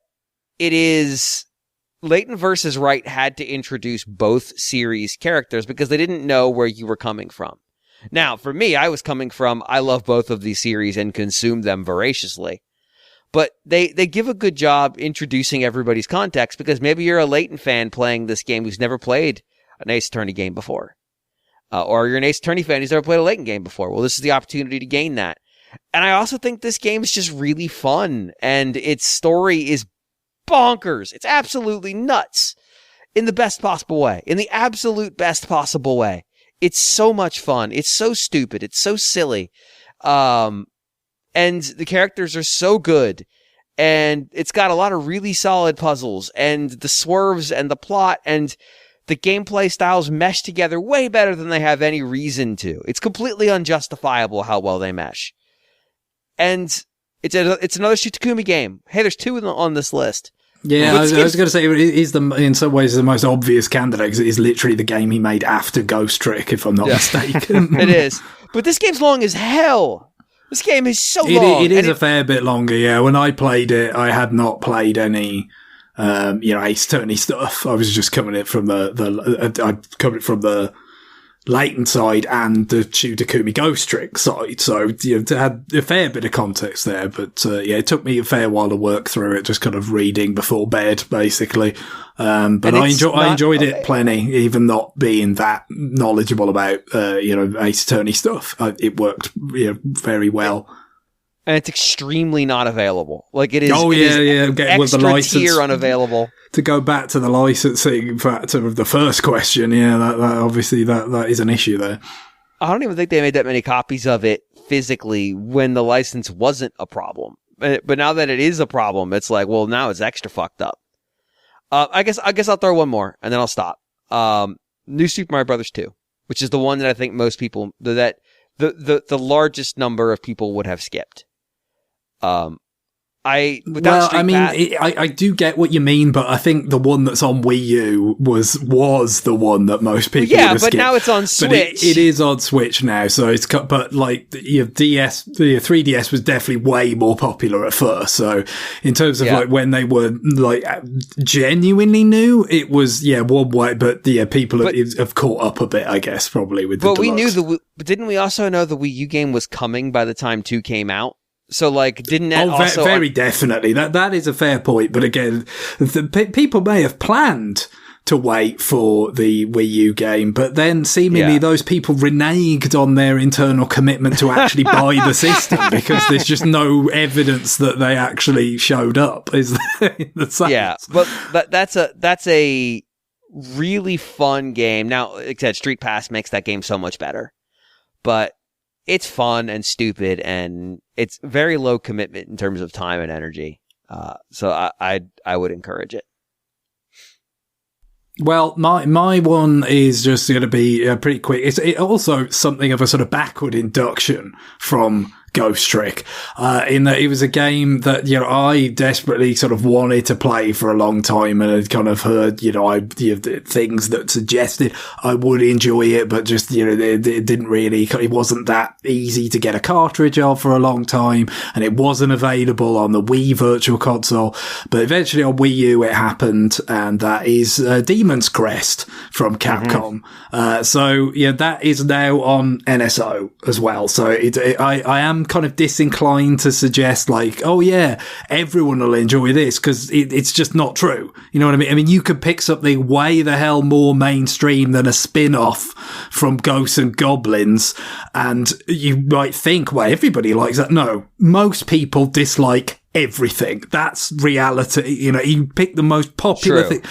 it is Layton versus Wright had to introduce both series characters because they didn't know where you were coming from. Now, for me, I was coming from, I love both of these series and consume them voraciously. But they give a good job introducing everybody's context, because maybe you're a Layton fan playing this game who's never played an Ace Attorney game before. Or you're an Ace Attorney fan who's never played a Layton game before. Well, this is the opportunity to gain that. And I also think this game is just really fun, and its story is bonkers. It's absolutely nuts in the best possible way, in the absolute best possible way. It's so much fun. It's so stupid. It's so silly. And the characters are so good, and it's got a lot of really solid puzzles, and the swerves and the plot and the gameplay styles mesh together way better than they have any reason to. It's completely unjustifiable how well they mesh. And it's another Shitakumi game. Hey, there's two on this list. Yeah, I was going to say, he's in some ways the most obvious candidate, because it is literally the game he made after Ghost Trick, if I'm not mistaken. It is. But this game's long as hell. This game is so long. It is a fair bit longer, yeah. When I played it, I had not played any Ace Attorney stuff. I was just coming from the Layton side and the Shitakumi Ghost Trick side, so it had a fair bit of context there. But it took me a fair while to work through it, just kind of reading before bed, basically. But I enjoyed it plenty, even not being that knowledgeable about Ace Attorney stuff. It worked very well. And it's extremely not available. Like it is. Oh yeah. With the license tier unavailable. To go back to the licensing factor of the first question, that obviously that is an issue there. I don't even think they made that many copies of it physically when the license wasn't a problem. But now that it is a problem, it's like, well, now it's extra fucked up. I guess I'll throw one more and then I'll stop. New Super Mario Brothers 2, which is the one that I think most people the largest number of people would have skipped. I do get what you mean, but I think the one that's on Wii U was the one that most people would have skipped. Now it's on Switch. But it is on Switch now, so it's but like your 3DS was definitely way more popular at first. So in terms of like when they were like genuinely new, it was one way, but people have caught up a bit, I guess, probably with. But we knew didn't we also know the Wii U game was coming by the time 2 came out? So, like, didn't that also... very definitely. That is a fair point. But again, people may have planned to wait for the Wii U game, but then seemingly those people reneged on their internal commitment to actually buy the system, because there's just no evidence that they actually showed up, is there, in the sales. Yeah, but that's a really fun game. Now, like I said, Street Pass makes that game so much better. But... it's fun and stupid, and it's very low commitment in terms of time and energy. So I would encourage it. Well, my one is just going to be pretty quick. It's also something of a sort of backward induction from Ghost Trick, in that it was a game that I desperately sort of wanted to play for a long time, and had kind of heard things that suggested I would enjoy it, but just it didn't really. It wasn't that easy to get a cartridge of for a long time, and it wasn't available on the Wii Virtual Console. But eventually on Wii U it happened, and that is Demon's Crest from Capcom. So that is now on NSO as well. So I am kind of disinclined to suggest like, oh yeah, everyone will enjoy this, because it's just not true. You know what I mean? I mean, you could pick something way the hell more mainstream than a spin-off from Ghosts and Goblins, and you might think, well, everybody likes that. No, most people dislike everything. That's reality. You pick the most popular thing.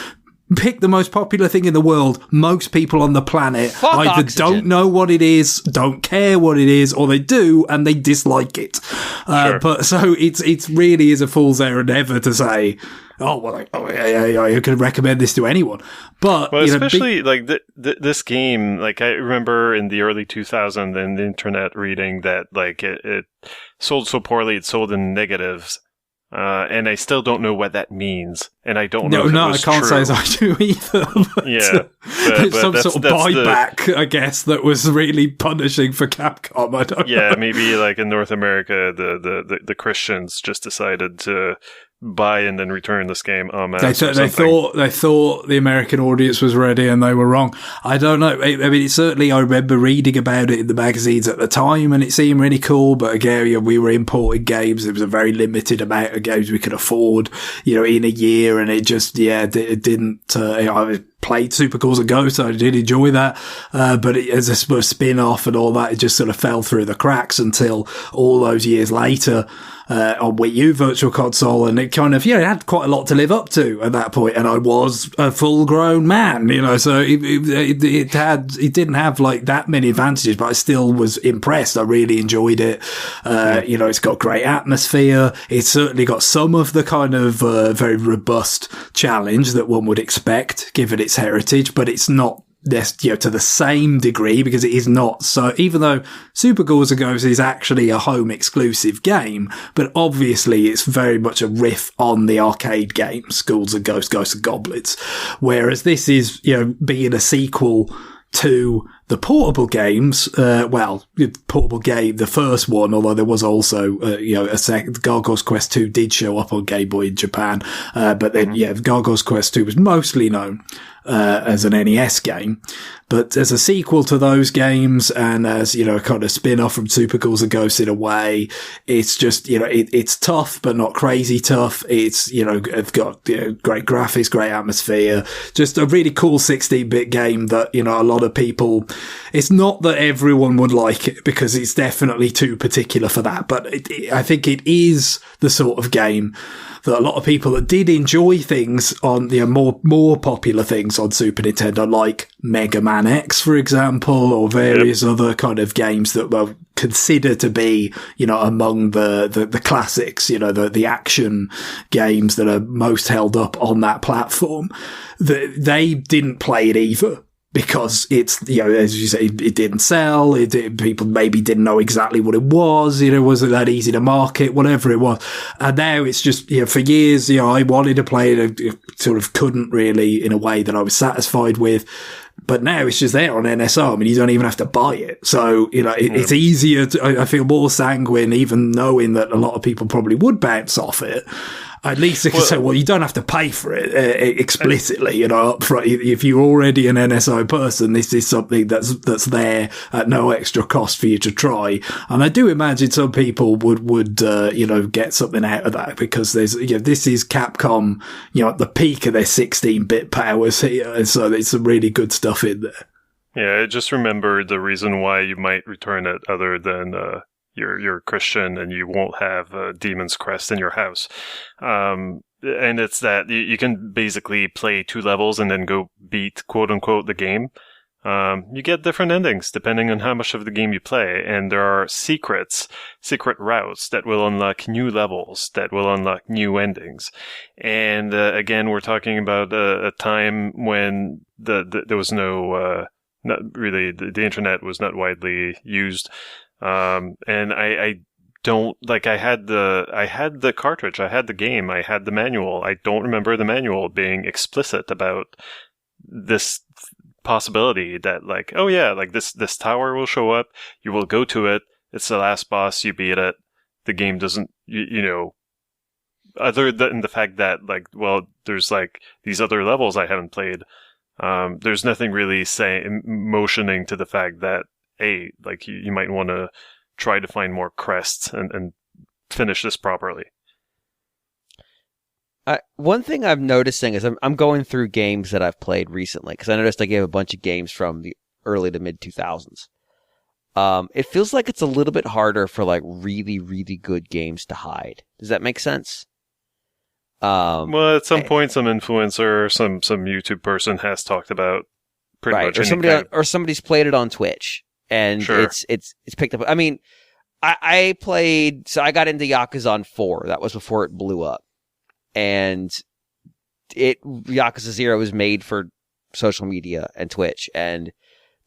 Pick the most popular thing in the world. Most people on the planet either Oxygen. don't know what it is, don't care what it is, or they do and they dislike it. But so it's really is a fool's errand ever to say, I could recommend this to anyone. But especially this game, like I remember in the early 2000s in the internet reading that like it sold so poorly, it sold in negatives. And I still don't know what that means, and I don't know. I can't say as I do either. But, it's some sort of buyback, I guess, that was really punishing for Capcom. I don't know. Maybe like in North America, the Christians just decided to buy and then return this game en masse. They thought the American audience was ready, and they were wrong. I don't know. I mean, it certainly, I remember reading about it in the magazines at the time, and it seemed really cool. But again, we were importing games. There was a very limited amount of games we could afford, in a year, and it just, it didn't. I played Super Calls and Ghosts, so I did enjoy that. But as a sort of spin-off and all that, it just sort of fell through the cracks until all those years later. On Wii U Virtual Console, and it kind of, it had quite a lot to live up to at that point, and I was a full-grown man, so it didn't have like that many advantages, but I still was impressed. I really enjoyed it. It's got great atmosphere. It's certainly got some of the kind of very robust challenge that one would expect given its heritage, but it's not to the same degree, because it is not so, even though Super Ghouls and Ghosts is actually a home exclusive game, but obviously it's very much a riff on the arcade games, Ghouls and Ghosts, Ghosts and Goblins, whereas this is, being a sequel to the portable games, portable game, the first one, although there was also, a second, Gargoyle's Quest 2 did show up on Game Boy in Japan, but then, Gargoyle's Quest 2 was mostly known as an NES game. But as a sequel to those games, and as, a kind of spin-off from Super Ghouls and Ghosts in a way, it's just, it's tough, but not crazy tough. It's, it's got, great graphics, great atmosphere, just a really cool 16-bit game that, a lot of people, it's not that everyone would like it, because it's definitely too particular for that, but I think it is the sort of game that a lot of people that did enjoy things on, more popular things on Super Nintendo, like Mega Man X, for example, or various other kind of games that were considered to be, among the classics, the action games that are most held up on that platform, they didn't play it either. Because it's, as you say, it didn't sell, people maybe didn't know exactly what it was, wasn't that easy to market, whatever it was. And now it's just, for years, I wanted to play it, sort of couldn't really in a way that I was satisfied with. But now it's just there on NSO. I mean, you don't even have to buy it. So, it's easier I feel more sanguine, even knowing that a lot of people probably would bounce off it. At least they can say, well, you don't have to pay for it explicitly, up front. If you're already an NSO person, this is something that's there at no extra cost for you to try. And I do imagine some people would get something out of that, because there's, this is Capcom, at the peak of their 16-bit powers here. And so there's some really good stuff in there. Yeah, I just remembered the reason why you might return it, other than, you're Christian and you won't have a Demon's Crest in your house. And it's that you can basically play 2 levels and then go beat, quote unquote, the game. You get different endings depending on how much of the game you play. And there are secret routes that will unlock new levels, that will unlock new endings. And, again, we're talking about a time when there was no, not really, the internet was not widely used. And I don't, like, I had the cartridge, I had the game, I had the manual. I don't remember the manual being explicit about this possibility that, like, oh yeah, like this tower will show up, you will go to it, it's the last boss, you beat it, the game doesn't, other than the fact that, like, well, there's like these other levels I haven't played, there's nothing really motioning to the fact that, hey, like, you might want to try to find more crests and finish this properly. One thing I'm noticing is I'm going through games that I've played recently, because I noticed I gave a bunch of games from the early to mid 2000s. It feels like it's a little bit harder for, like, really, really good games to hide. Does that make sense? Well, at some point, some influencer, some YouTube person has talked about pretty much anything. Or somebody's played it on Twitch. And sure. it's picked up. I mean, I got into Yakuza 4. That was before it blew up. And Yakuza 0 was made for social media and Twitch. And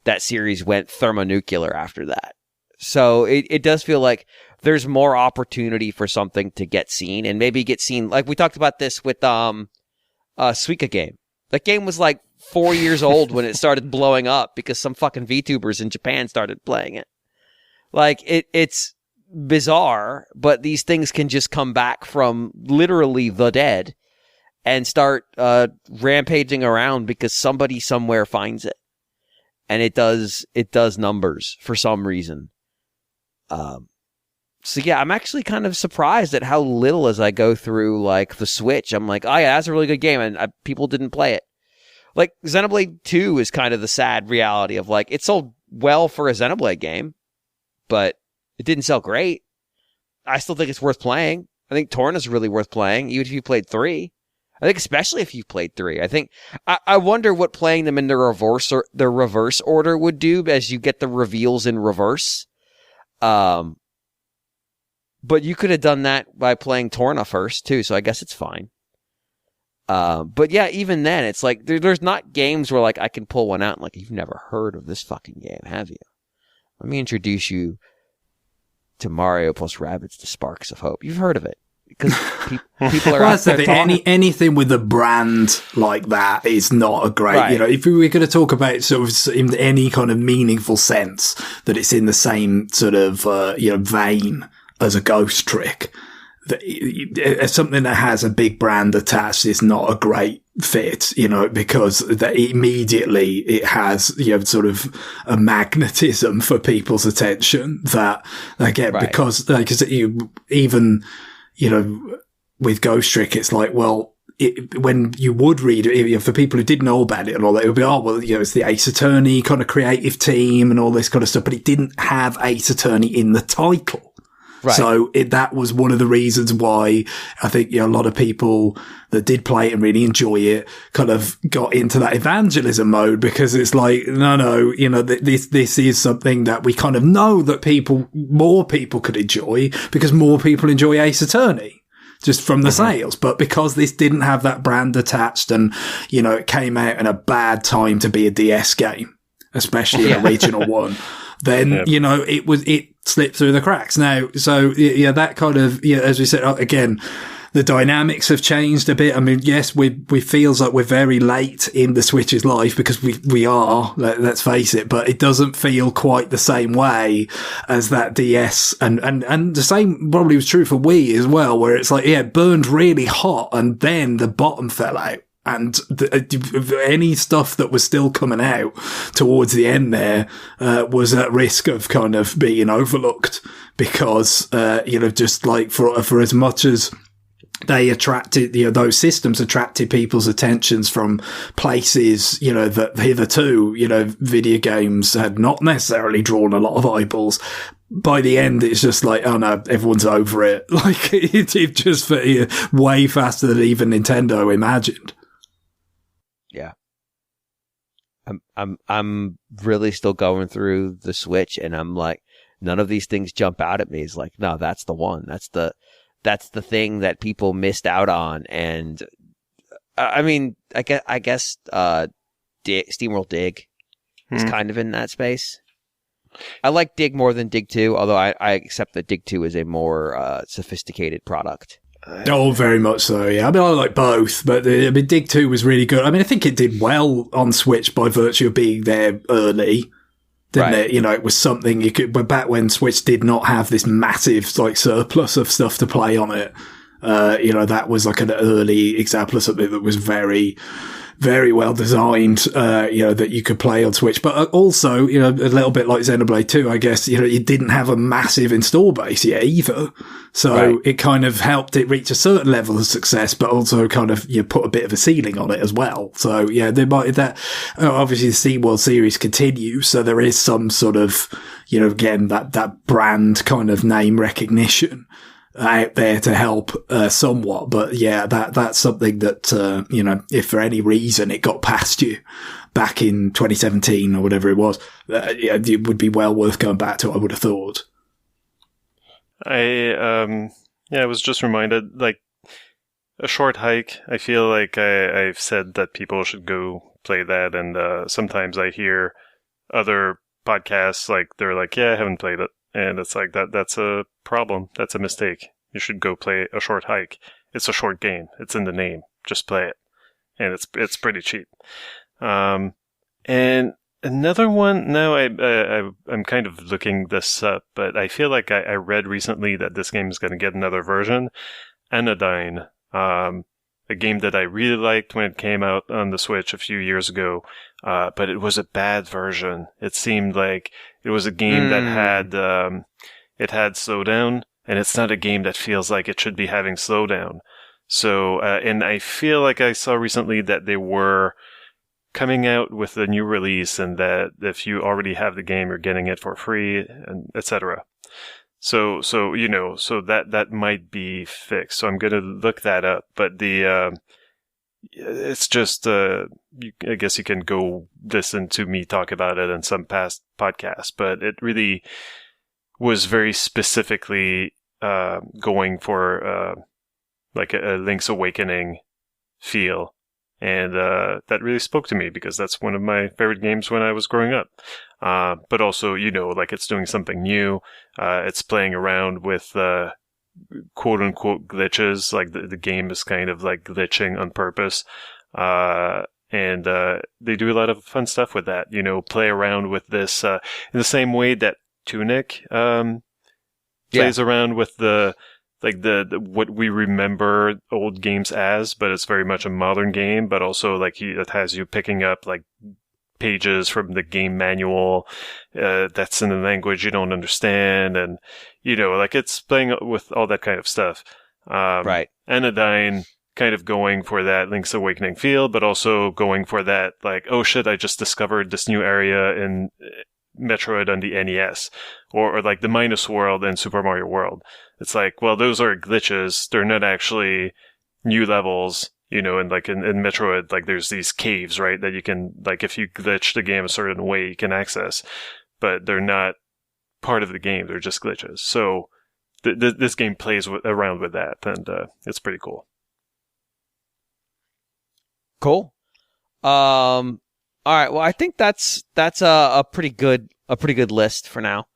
that series went thermonuclear after that. So it does feel like there's more opportunity for something to get seen, and maybe get seen. Like we talked about this with Suika game. That game was like 4 years old when it started blowing up because some fucking VTubers in Japan started playing it. Like it's bizarre, but these things can just come back from literally the dead and start rampaging around because somebody somewhere finds it, and it does numbers for some reason. So yeah, I'm actually kind of surprised at how little as I go through like the Switch. I'm like, oh yeah, that's a really good game, and people didn't play it. Like Xenoblade 2 is kind of the sad reality of like it sold well for a Xenoblade game, but it didn't sell great. I still think it's worth playing. I think Torna's really worth playing, even if you played 3. I think especially if you played 3. I think I wonder what playing them in the reverse order would do as you get the reveals in reverse. But you could have done that by playing Torna first, too, so I guess it's fine. But yeah, even then, it's like, there's not games where like I can pull one out and like, you've never heard of this fucking game, have you? Let me introduce you to Mario plus Rabbids The Sparks of Hope. You've heard of it. Because people are out there talking. Anything with a brand like that is not a great, Right. you know, if we were going to talk about sort of in any kind of meaningful sense that it's in the same sort of, vein as a Ghost Trick, that something that has a big brand attached is not a great fit, you know, because that immediately it has, you know, sort of a magnetism for people's attention that, again, Right. because even, you know, with Ghost Trick, it's like, well, when you would read it, for people who didn't know about it and all that, it would be, oh, well, you know, it's the Ace Attorney kind of creative team and all this kind of stuff, but it didn't have Ace Attorney in the title. Right. So that was one of the reasons why I think, you know, a lot of people that did play it and really enjoy it kind of got into that evangelism mode, because it's like, no, you know, this is something that we kind of know that more people could enjoy because more people enjoy Ace Attorney just from the sales. But because this didn't have that brand attached and, you know, it came out in a bad time to be a DS game, especially an original one, then, you know, it slipped through the cracks. Now, so, yeah, that kind of, yeah, as we said, again, the dynamics have changed a bit. I mean, yes, we feels like we're very late in the Switch's life because we are, let's face it, but it doesn't feel quite the same way as that DS. And the same probably was true for Wii as well, where it's like, yeah, it burned really hot and then the bottom fell out. And any stuff that was still coming out towards the end there was at risk of kind of being overlooked because, you know, just like for as much as they attracted, you know, those systems attracted people's attentions from places, you know, that hitherto, you know, video games had not necessarily drawn a lot of eyeballs. By the end, it's just like, oh no, everyone's over it. Like it just way faster than even Nintendo imagined. Yeah. I'm really still going through the Switch, and I'm like, none of these things jump out at me. It's like, no, that's the one. That's the thing that people missed out on. And I mean, I guess SteamWorld Dig is kind of in that space. I like Dig more than Dig 2, although I accept that Dig 2 is a more sophisticated product. Oh, very much so, yeah. I mean, I like both, but Dig 2 was really good. I mean, I think it did well on Switch by virtue of being there early, didn't it? You know, it was something you could, but back when Switch did not have this massive, like, surplus of stuff to play on it, you know, that was like an early example of something that was very, very well designed, you know, that you could play on Switch. But also, you know, a little bit like Xenoblade 2, I guess, you know, it didn't have a massive install base yet either. So it kind of helped it reach a certain level of success, but also kind of, you know, put a bit of a ceiling on it as well. So yeah, they might, obviously the SteamWorld series continues. So there is some sort of, you know, again, that brand kind of name recognition out there to help somewhat, but yeah, that's something that you know, if for any reason it got past you back in 2017 or whatever it was, yeah, it would be well worth going back to, I would have thought. I was just reminded, like, a short hike. I feel like I've said that people should go play that, and sometimes I hear other podcasts like they're like, yeah, I haven't played it. And it's like, that's a problem. That's a mistake. You should go play a short hike. It's a short game. It's in the name. Just play it. And it's pretty cheap. And Another one. Now I'm kind of looking this up, but I feel like I read recently that this game is going to get another version. Anodyne, a game that I really liked when it came out on the Switch a few years ago, but it was a bad version. It seemed like it was a game that had slowdown, and it's not a game that feels like it should be having slowdown. So, and I feel like I saw recently that they were coming out with a new release, and that if you already have the game, you're getting it for free, and etc. So that might be fixed. So I'm going to look that up. But it's just, I guess you can go listen to me talk about it in some past podcasts, but it really was very specifically, going for, like a Link's Awakening feel. And that really spoke to me because that's one of my favorite games when I was growing up. But also, like it's doing something new. It's playing around with quote unquote glitches. Like the game is kind of like glitching on purpose. And they do a lot of fun stuff with that. Play around with this in the same way that Tunic plays around with the what we remember old games as, but it's very much a modern game, but also like it has you picking up like pages from the game manual that's in a language you don't understand, and like it's playing with all that kind of stuff. Right. Anodyne kind of going for that Link's Awakening feel, but also going for that like, oh shit, I just discovered this new area in Metroid on the NES, or like the Minus World in Super Mario World. It's like, well, those are glitches. They're not actually new levels, and like in Metroid, like there's these caves, right, that you can, like if you glitch the game a certain way, you can access, but they're not part of the game. They're just glitches. So this game plays around with that, and it's pretty cool. Cool. All right. Well, I think that's a pretty good list for now.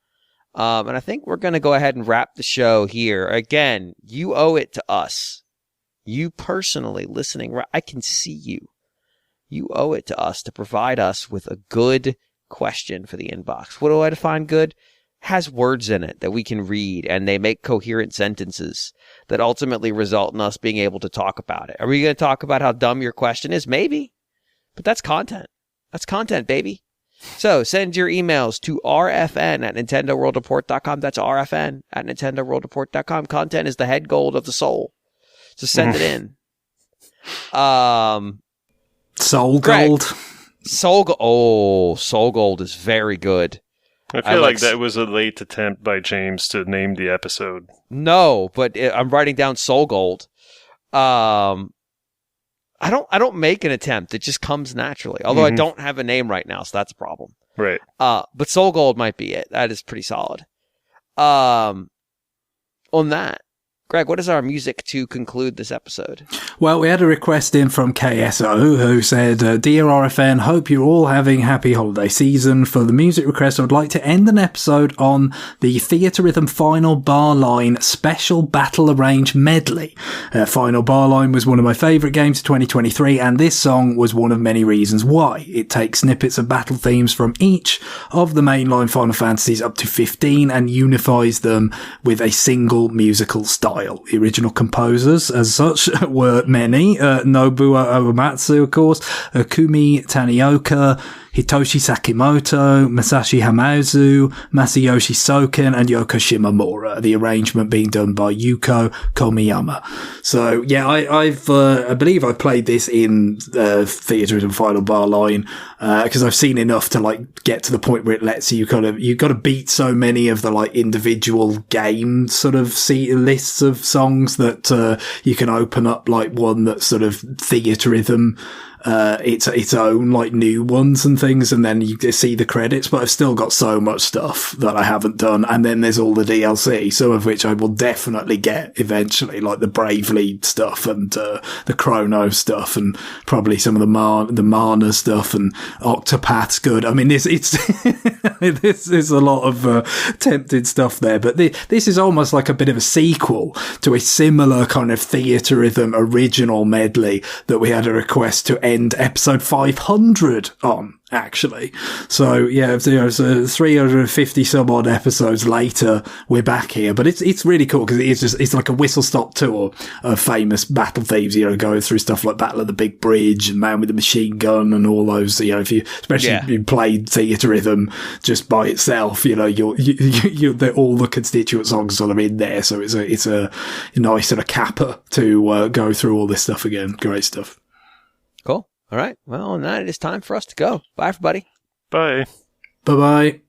And I think we're going to go ahead and wrap the show here. Again, you owe it to us. You personally listening, I can see you. You owe it to us to provide us with a good question for the inbox. What do I define good? Has words in it that we can read, and they make coherent sentences that ultimately result in us being able to talk about it. Are we going to talk about how dumb your question is? Maybe. But that's content. That's content, baby. So send your emails to rfn@nintendoworldreport.com. That's rfn@nintendoworldreport.com. Content is the head gold of the soul. So send it in. Soul Greg, gold. Soul gold is very good. I feel like that was a late attempt by James to name the episode. No, but I'm writing down soul gold. I don't make an attempt. It just comes naturally. Although I don't have a name right now, so that's a problem. Right. But Soul Gold might be it. That is pretty solid. On that, Greg, what is our music to conclude this episode? Well, we had a request in from KSO who said, Dear RFN, hope you're all having a happy holiday season. For the music request, I would like to end an episode on the Theatre Rhythm Final Bar Line Special Battle Arrange Medley. Final Bar Line was one of my favourite games of 2023, and this song was one of many reasons why. It takes snippets of battle themes from each of the mainline Final Fantasies up to 15 and unifies them with a single musical style. The original composers, as such, were many. Nobuo Uematsu, of course, Kumi Tanioka, Hitoshi Sakimoto, Masashi Hamauzu, Masayoshi Soken, and Yoko Shimomura. The arrangement being done by Yuko Komiyama. So, yeah, I believe I played this in Theatre and Final Bar Line, because I've seen enough to, like, get to the point where it lets you you've got to beat so many of the, like, individual game sort of lists of songs that, you can open up, like, one that's sort of theatre rhythm, its own like new ones and things, and then you see the credits. But I've still got so much stuff that I haven't done, and then there's all the DLC, some of which I will definitely get eventually, like the Bravely stuff and the Chrono stuff, and probably some of the Mana stuff, and Octopath's good. I mean, this is a lot of tempted stuff there, but this is almost like a bit of a sequel to a similar kind of theatre rhythm original medley that we had a request to end end episode 500 on, actually. So, yeah, so 350 some odd episodes later, we're back here. But it's really cool because it's like a whistle-stop tour of famous battle themes, going through stuff like Battle of the Big Bridge and Man with the Machine Gun and all those, if you, especially if you played Theatre Rhythm just by itself, they're all the constituent songs sort of in there. So it's a nice sort of capper to go through all this stuff again. Great stuff. Cool. All right. Well, on that, it is time for us to go. Bye, everybody. Bye. Bye-bye.